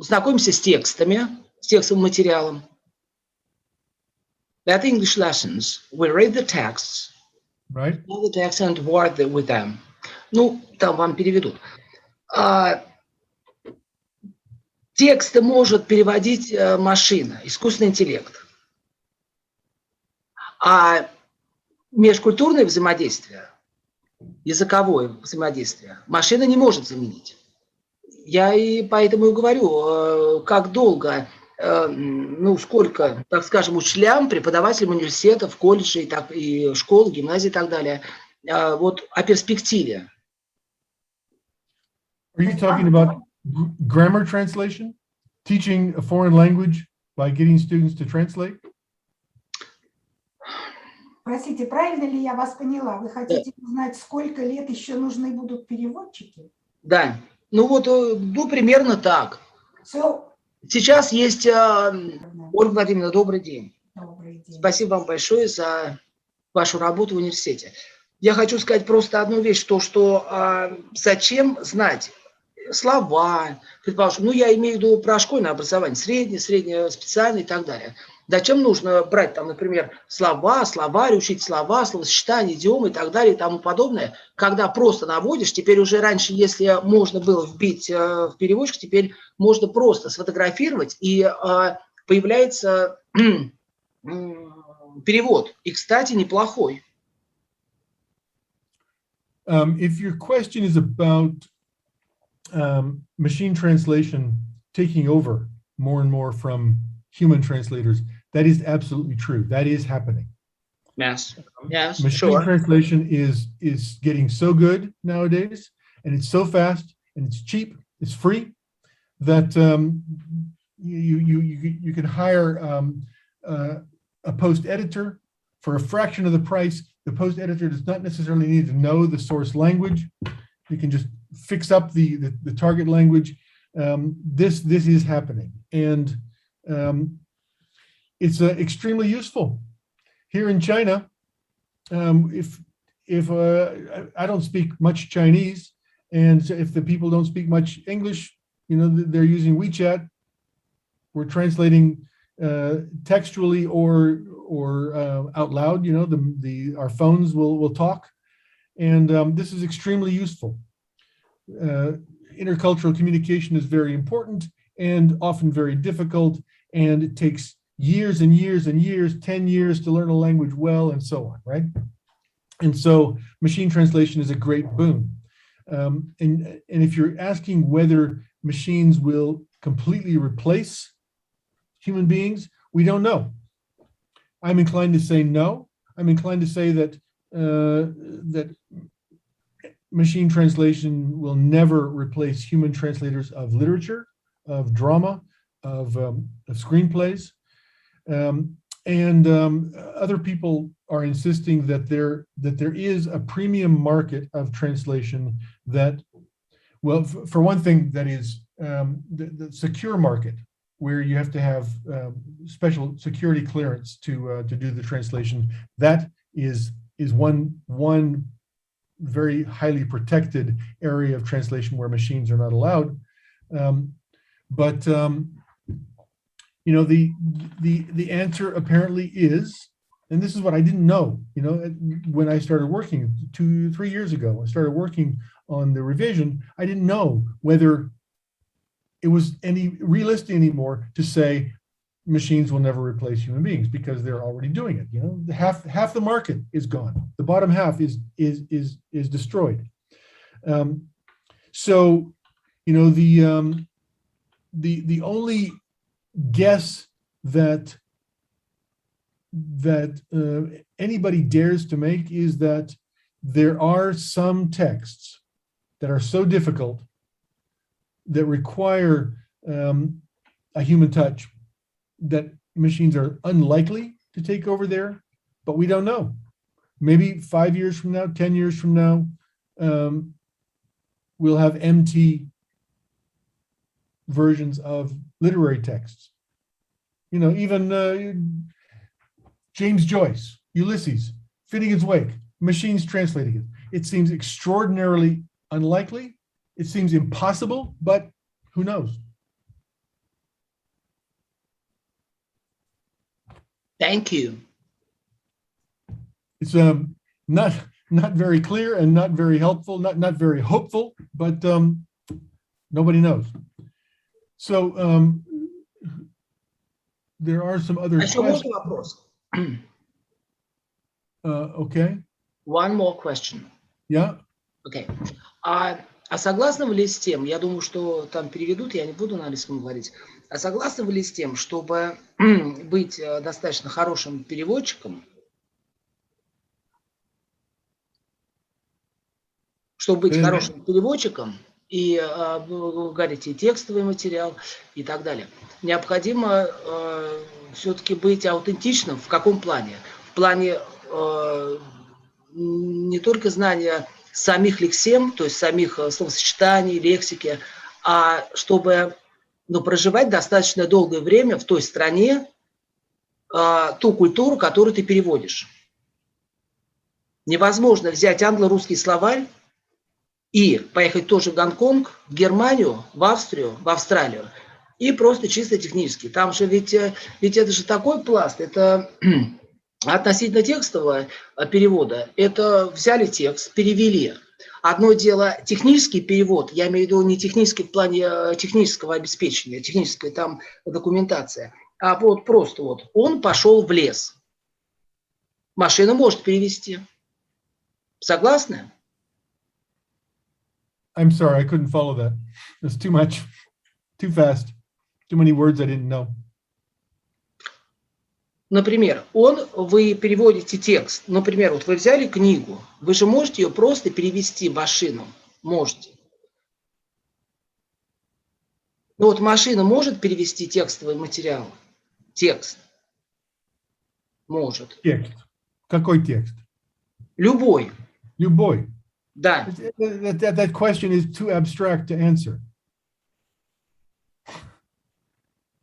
знакомимся с текстами, с текстовым материалом. At English lessons, we read the texts, Right. know the text and work with them. Ну, там вам переведут. Тексты может переводить машина, искусственный интеллект. А межкультурное взаимодействие, языковое взаимодействие машина не может заменить. Я и поэтому и говорю, как долго, сколько, так скажем, учителям, преподавателям университетов, колледжей, и школ, гимназий и так далее, вот о перспективе. Are you talking about grammar translation? Teaching a foreign language by getting students to translate? Простите, правильно ли я вас поняла? Вы хотите узнать, сколько лет еще нужны будут переводчики? Да, примерно так. So, Сейчас есть, Ольга Владимировна, добрый день. добрый день. Спасибо вам большое за вашу работу в университете. Я хочу сказать просто одну вещь, что зачем знать слова, предположим, я имею в виду про школьное образование, среднее, специальное и так далее. Зачем нужно брать там, например, слова, словарь, учить слова, словосочетания, идиомы и так далее и тому подобное, когда просто наводишь, теперь уже раньше, если можно было вбить в переводчик, теперь можно просто сфотографировать, и появляется перевод. И, кстати, неплохой. If your question is about machine translation taking over more and more from human translators, that is absolutely true. That is happening. Yes, Machine sure. translation is getting so good nowadays, and it's so fast, and it's cheap, it's free, that you can hire a post editor for a fraction of the price. The post editor does not necessarily need to know the source language. You can just fix up the target language. This is happening, and it's extremely useful. Here in China, if I don't speak much Chinese, and if the people don't speak much English, they're using WeChat. We're translating textually or out loud. Our phones will talk, and this is extremely useful. Intercultural communication is very important and often very difficult, and it takes years and years and years, 10 years to learn a language well, and so on, right? And so machine translation is a great boon. And if you're asking whether machines will completely replace human beings, we don't know. I'm inclined to say no. I'm inclined to say that that machine translation will never replace human translators of literature, of drama, of screenplays. And other people are insisting that there is a premium market of translation that, well, for one thing, that is the secure market, where you have to have special security clearance to do the translation. That is one very highly protected area of translation where machines are not allowed. You know, the answer apparently is, and this is what I didn't know, you know, when I started working 2-3 years ago, I started working on the revision. I didn't know whether it was any realistic anymore to say machines will never replace human beings, because they're already doing it. You know, half the market is gone. The bottom half is destroyed. So, you know, the only guess that anybody dares to make is that there are some texts that are so difficult that require a human touch that machines are unlikely to take over there, but we don't know. Maybe 5 years from now, 10 years from now, we'll have MT versions of literary texts. You know, even James Joyce, Ulysses, Finnegan's Wake, machines translating it. It seems extraordinarily unlikely. It seems impossible, but who knows? Thank you. It's not very clear and not very helpful, not very hopeful, but nobody knows. So there are some other questions. Okay. One more question. Yeah. Okay. А согласны вы ли с тем, я думаю, что там переведут, я не буду на английском говорить, а согласны вы ли с тем, чтобы быть достаточно хорошим переводчиком, чтобы быть хорошим переводчиком, и вы говорите, и текстовый материал, и так далее, необходимо все-таки быть аутентичным. В каком плане? В плане не только знания самих лексем, то есть самих словосочетаний, лексики, а чтобы проживать достаточно долгое время в той стране, ту культуру, которую ты переводишь. Невозможно взять англо-русский словарь и поехать тоже в Гонконг, в Германию, в Австрию, в Австралию, и просто чисто технически. Там же ведь это же такой пласт, это относительно текстового перевода, это взяли текст, перевели. Одно дело технический перевод, я имею в виду не технический в плане технического обеспечения, техническая там документация, а вот просто вот он пошел в лес. Машина может перевести. Согласны? I'm sorry, I couldn't follow that. It's too much, too fast, too many words I didn't know. Например, вы переводите текст, например, вот вы взяли книгу, вы же можете ее просто перевести в машину, можете. Ну вот машина может перевести текстовый материал? Текст. Может. Текст. Какой текст? Любой. Любой. Да. That question is too abstract to answer.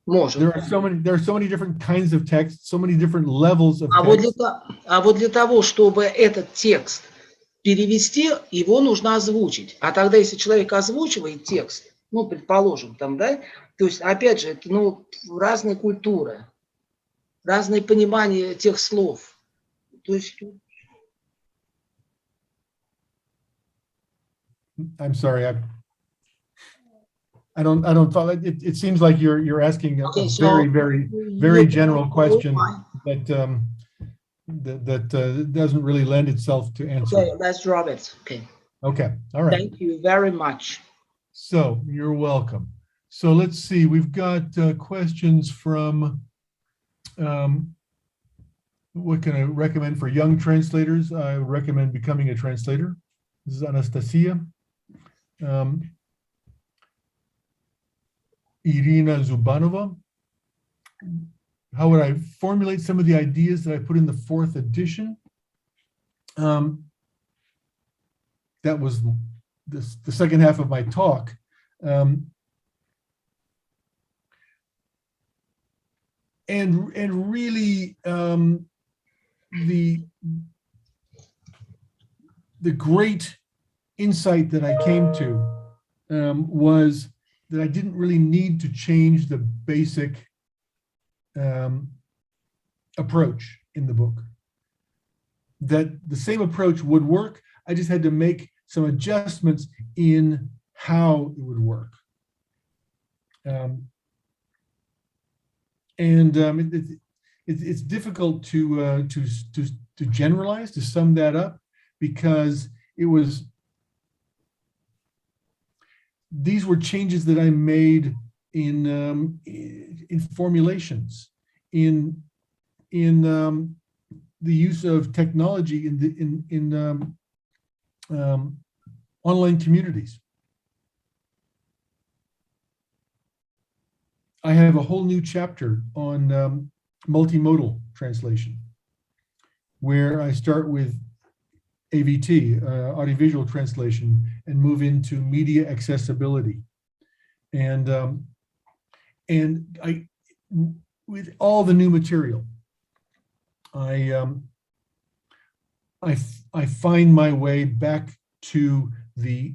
Может. There are so many different kinds of text, so many different levels of text. А вот для того, чтобы этот текст перевести, его нужно озвучить. А тогда, если человек озвучивает текст, ну, предположим, там, да, то есть, опять же, это, ну, разные культуры, разные понимания тех слов. То есть... I'm sorry, I don't follow. It seems like you're asking a very general question that doesn't really lend itself to answer. Okay, let's drop it. Okay, all right. Thank you very much. So you're welcome. So let's see. We've got questions from. What can I recommend for young translators? I would recommend becoming a translator. This is Anastasia. Irina Zubanova. How would I formulate some of the ideas that I put in the 4th edition? That was the second half of my talk. And really, the great insight that I came to was that I didn't really need to change the basic approach in the book. That the same approach would work. I just had to make some adjustments in how it would work. It's difficult to generalize, to sum that up, because these were changes that I made in formulations, in the use of technology in online communities. I have a whole new chapter on multimodal translation, where I start with AVT, audiovisual translation, and move into media accessibility. And I, with all the new material, I find my way back to the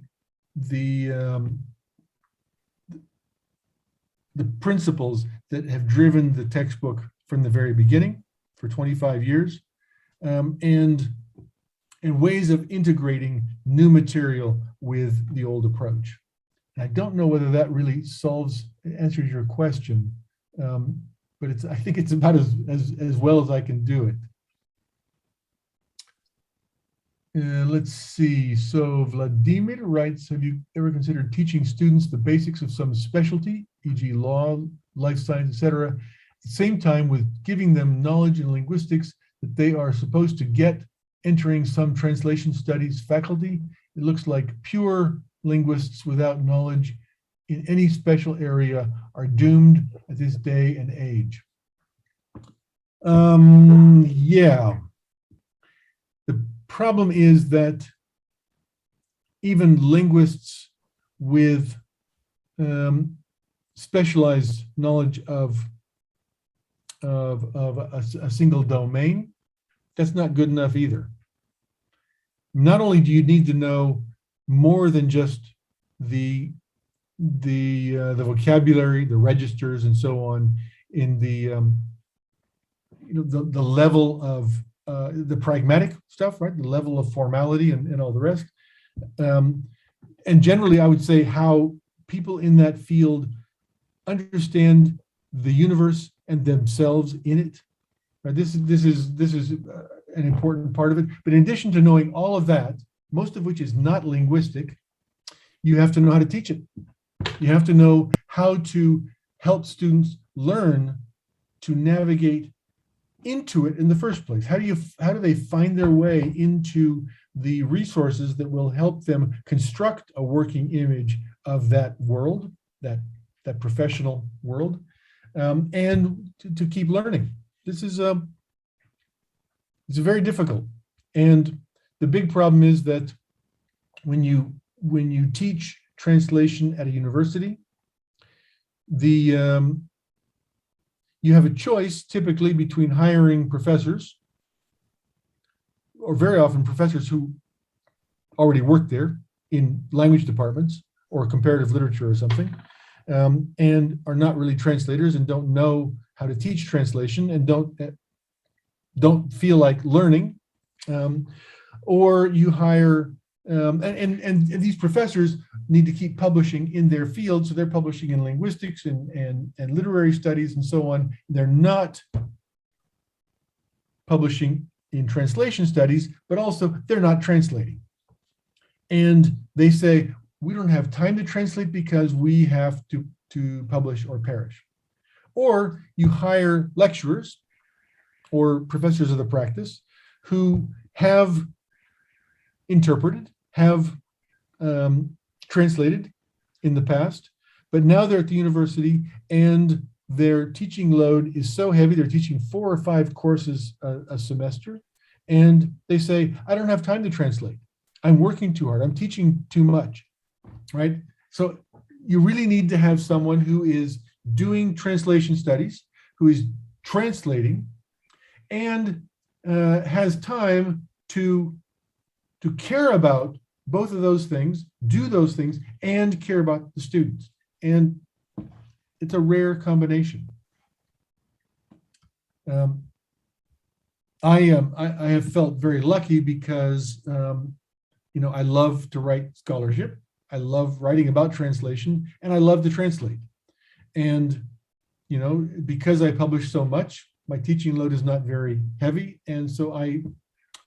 principles that have driven the textbook from the very beginning for 25 years, and ways of integrating new material with the old approach. And I don't know whether that really answers your question, but I think it's about as well as I can do it. Let's see. So Vladimir writes, have you ever considered teaching students the basics of some specialty, e.g. law, life science, etc., at the same time with giving them knowledge in linguistics that they are supposed to get entering some translation studies faculty? It looks like pure linguists without knowledge in any special area are doomed at this day and age. Yeah. The problem is that even linguists with specialized knowledge of a single domain, that's not good enough either. Not only do you need to know more than just the vocabulary, the registers, and so on, in the level of the pragmatic stuff, right? The level of formality and all the rest. And generally, I would say how people in that field understand the universe and themselves in it. Right? This is an important part of it. But in addition to knowing all of that, most of which is not linguistic, you have to know how to teach it. You have to know how to help students learn to navigate into it in the first place. How do they find their way into the resources that will help them construct a working image of that world, that professional world, and to keep learning. This is it's very difficult. And the big problem is that when you teach translation at a university, you have a choice typically between hiring professors, or very often professors who already work there in language departments or comparative literature or something, and are not really translators and don't know how to teach translation and don't feel like learning, or you hire and these professors need to keep publishing in their field, so they're publishing in linguistics and literary studies and so on. They're not publishing in translation studies, but also they're not translating. And they say, we don't have time to translate because we have to publish or perish. Or you hire lecturers or professors of the practice who have interpreted, have translated in the past, but now they're at the university and their teaching load is so heavy, they're teaching 4 or 5 courses a semester, and they say, I don't have time to translate. I'm working too hard, I'm teaching too much, right? So you really need to have someone who is doing translation studies, who is translating, and has time to to care about both of those things, do those things, and care about the students. And it's a rare combination. I have felt very lucky because, I love to write scholarship. I love writing about translation, and I love to translate. And, because I publish so much, my teaching load is not very heavy. And so I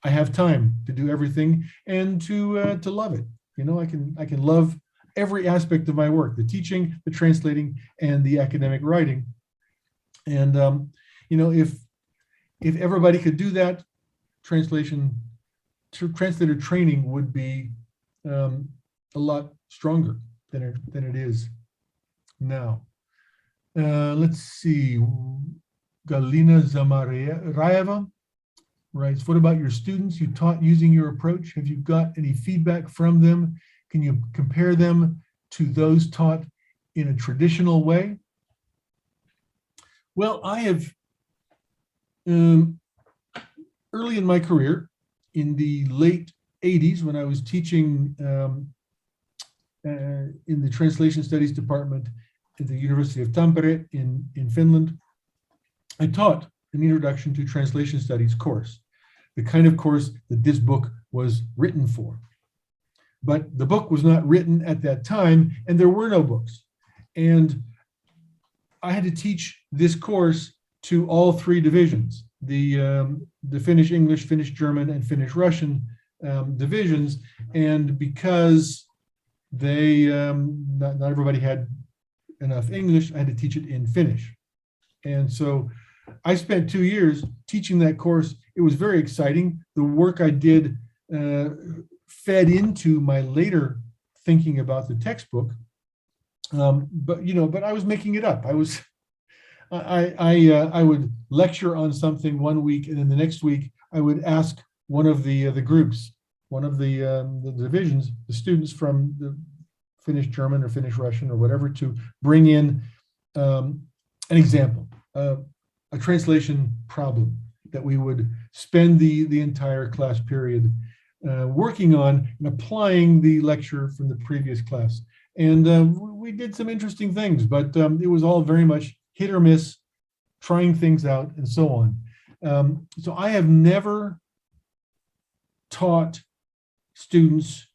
have time to do everything and to love it. I can love every aspect of my work, the teaching, the translating, and the academic writing. And, if everybody could do that, translator training would be a lot stronger than it is now. Let's see. Galina Zamarayeva writes, what about your students you taught using your approach? Have you got any feedback from them? Can you compare them to those taught in a traditional way? Well, I have, early in my career, in the late 80s, when I was teaching in the Translation Studies Department at the University of Tampere in Finland, I taught an Introduction to Translation Studies course, the kind of course that this book was written for. But the book was not written at that time, and there were no books. And I had to teach this course to all three divisions, the Finnish English, Finnish German, and Finnish Russian divisions. And because not everybody had enough English, I had to teach it in Finnish. And so I spent 2 years teaching that course. It was very exciting. The work I did fed into my later thinking about the textbook. But I was making it up. I would lecture on something one week, and then the next week I would ask one of the groups, one of the divisions, the students from the Finnish German or Finnish Russian or whatever, to bring in an example, a translation problem that we would spend the entire class period working on and applying the lecture from the previous class. And we did some interesting things, but it was all very much hit or miss, trying things out, and so on. So I have never taught students,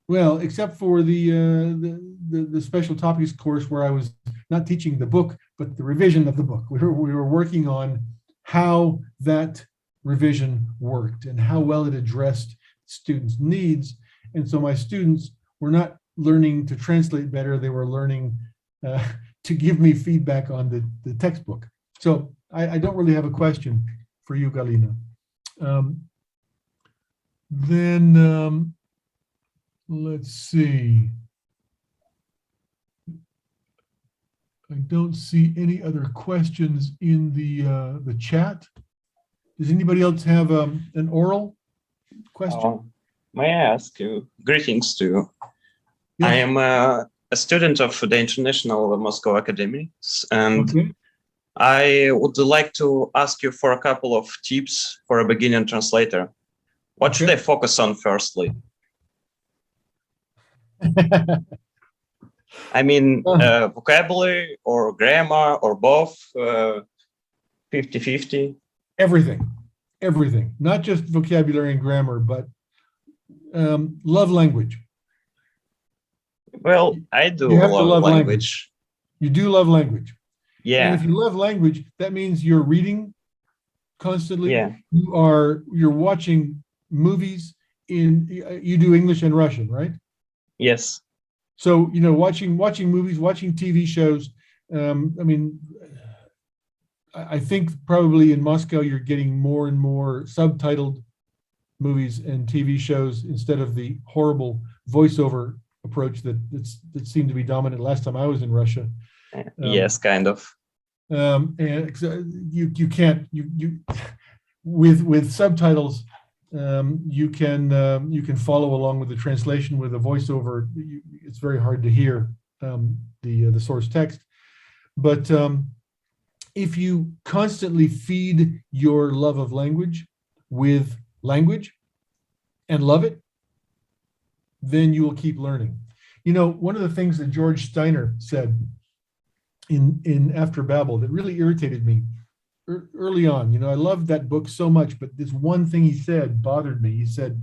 well, except for the special topics course where I was not teaching the book, but the revision of the book. We were working on how that revision worked and how well it addressed students' needs. And so my students were not learning to translate better, they were learning to give me feedback on the textbook. So I don't really have a question for you, Galina. Let's see. I don't see any other questions in the chat. Does anybody else have an oral question? May I ask you? Greetings to you. Yes. I am a student of the International Moscow Academy, and Okay. I would like to ask you for a couple of tips for a beginner translator. What should I focus on firstly? I mean, vocabulary or grammar or both, 50-50? Everything, not just vocabulary and grammar, but love language. Well, I do You have to love love language. You do love language. Yeah. And if you love language, that means you're reading constantly. Yeah. You're watching movies you do English and Russian, right? Yes. So, watching movies, watching TV shows. I think probably in Moscow, you're getting more and more subtitled movies and TV shows instead of the horrible voiceover approach that seemed to be dominant last time I was in Russia. Yes, kind of. And you can't with subtitles. You can follow along with the translation. With a voiceover, it's very hard to hear the source text. But if you constantly feed your love of language with language, and love it, then you will keep learning. You know, one of the things that George Steiner said in After Babel that really irritated me early on, you know, I loved that book so much, but this one thing he said bothered me. He said,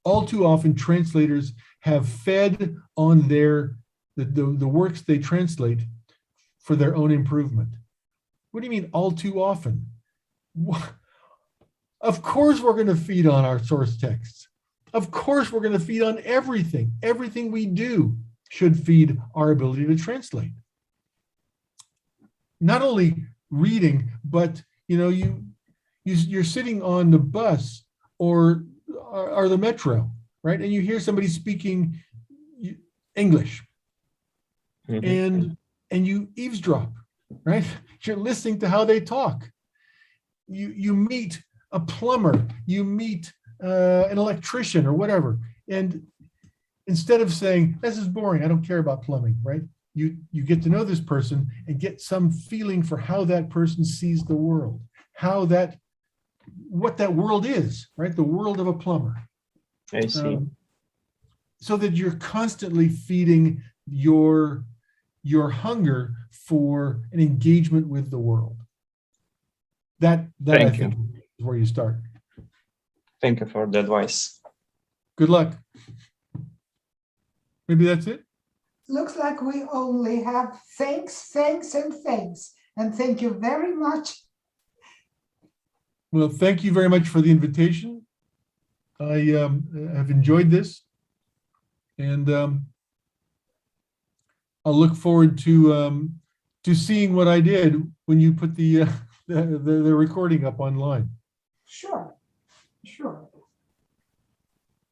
all too often translators have fed on the works they translate for their own improvement. What do you mean all too often? Of course we're going to feed on our source texts. Of course we're going to feed on everything. Everything we do should feed our ability to translate. Not only reading, but you know, you're sitting on the bus or the metro, right? And you hear somebody speaking English, and you eavesdrop, right? You're listening to how they talk. You meet a plumber, you meet an electrician or whatever, and instead of saying, this is boring, I don't care about plumbing, right? You get to know this person and get some feeling for how that person sees the world, what that world is, right? The world of a plumber. I see. So that you're constantly feeding your hunger for an engagement with the world. That I think is where you start. Thank you for the advice. Good luck. Maybe that's it. Looks like we only have thanks, thanks, and thanks. And thank you very much. Well, thank you very much for the invitation. I have enjoyed this, and I'll look forward to seeing what I did when you put the recording up online. Sure.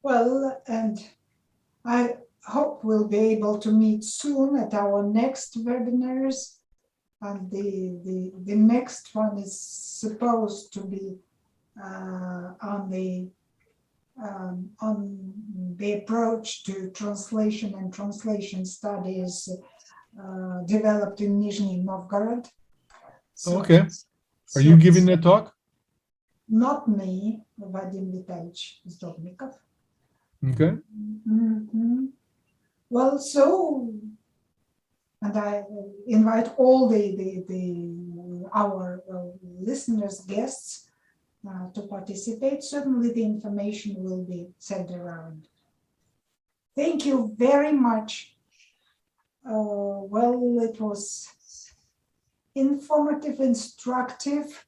Well, and I hope we'll be able to meet soon at our next webinars. And the next one is supposed to be on the approach to translation and translation studies developed in Nizhny Novgorod. So, okay. Are you giving that talk? Not me, Vadim Vitalyevich Zdobnikov. Okay. Mm-hmm. Well, so, and I invite all our listeners, guests, to participate. Certainly, the information will be sent around. Thank you very much. Well, it was informative, instructive,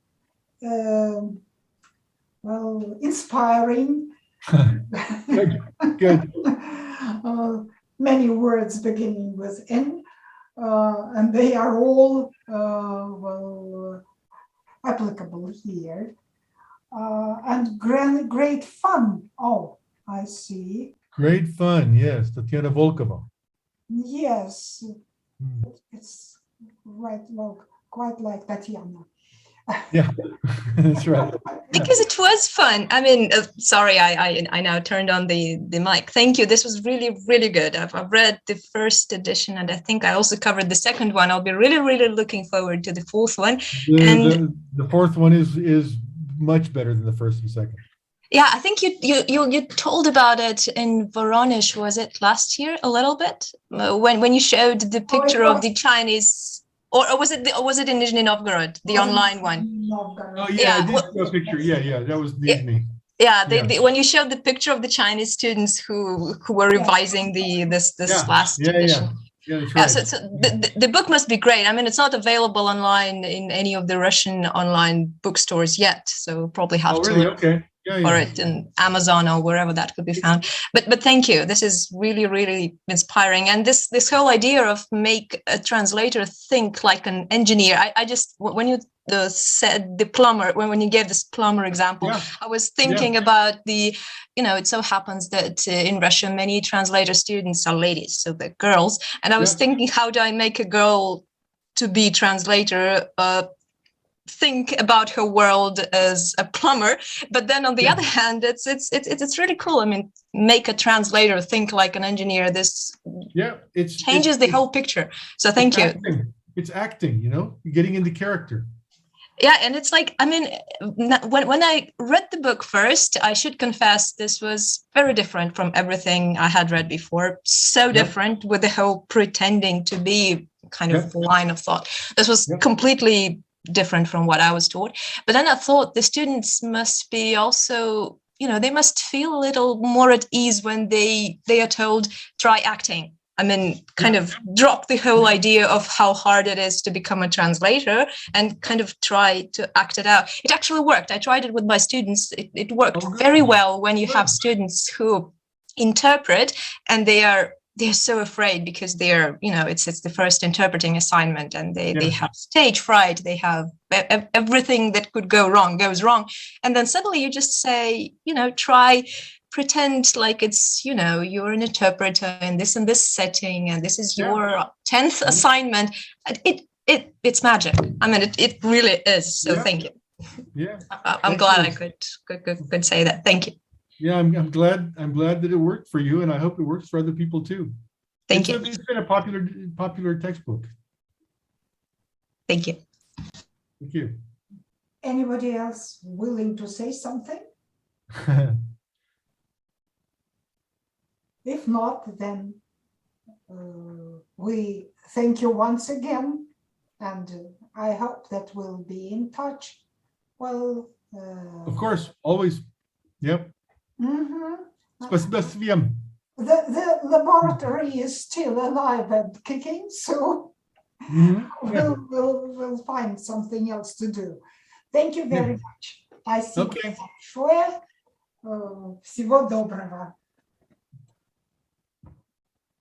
well, inspiring. Good. Many words beginning with N, and they are all well applicable here. And great fun. Oh, I see. Great fun, yes. Tatiana Volkova. Yes, it's right, well, quite like Tatiana. Yeah, that's right. Because it was fun. I mean, sorry, I now turned on the mic. Thank you. This was really, really good. I've read the first edition, and I think I also covered the second one. I'll be really, really looking forward to the fourth one. The fourth one is much better than the first and second. Yeah, I think you told about it in Voronezh. Was it last year? A little bit when you showed the picture of the Chinese. Or was it in Nizhny Novgorod, the online one? Oh yeah, I did show a picture. Yeah, that was Nizhny. Yeah, when you showed the picture of the Chinese students who were revising this last edition. Yeah, that's right. So the book must be great. I mean, it's not available online in any of the Russian online bookstores yet, so probably have to look for it in Amazon or wherever that could be found. But thank you. This is really, really inspiring. And this whole idea of make a translator think like an engineer. I just, when you said the plumber, when you gave this plumber example, I was thinking about it so happens that in Russia, many translator students are ladies, so they're girls. And I was thinking, how do I make a girl to be translator think about her world as a plumber? But then on the other hand, it's really cool. I mean, make a translator think like an engineer. This changes the whole picture. So thank you. It's acting, you're getting into character. Yeah, and it's like, I mean, when I read the book first, I should confess this was very different from everything I had read before. So different with the whole pretending to be kind of line of thought. This was completely different from what I was taught. But then I thought the students must be also, you know, they must feel a little more at ease when they are told, try acting. I mean, kind of drop the whole idea of how hard it is to become a translator and kind of try to act it out. It actually worked. I tried it with my students. It worked very well when you have students who interpret and they're so afraid because they're, you know, it's the first interpreting assignment and they have stage fright. They have everything that could go wrong goes wrong. And then suddenly you just say, you know, pretend like it's, you know, you're an interpreter in this and this setting and this is your 10th assignment. It's magic. I mean, it really is. So thank you. Yeah. I'm glad I could say that. Thank you. Yeah, I'm glad that it worked for you, and I hope it works for other people too. Thank you. It's been a popular textbook. Thank you. Thank you. Anybody else willing to say something? If not, then we thank you once again, and I hope that we'll be in touch. Well, of course, always. Yep. Спасибо всем. The laboratory is still alive and kicking, so we'll find something else to do. Thank you very much. Спасибо большое. Всего доброго.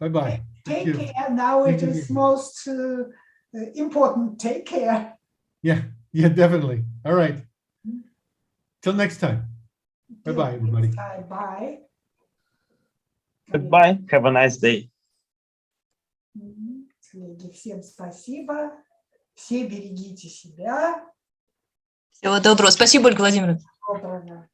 Bye-bye. Take care. Now it is most important. Take care. Yeah, definitely. All right. Till next time. Bye-bye, everybody. Bye. Goodbye. Have a nice day. Всем спасибо. Все берегите себя. Всего доброго. Спасибо, Ольга Владимировна. Доброго.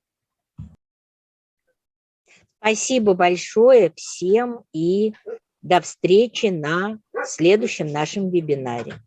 Спасибо большое всем и до встречи на следующем нашем вебинаре.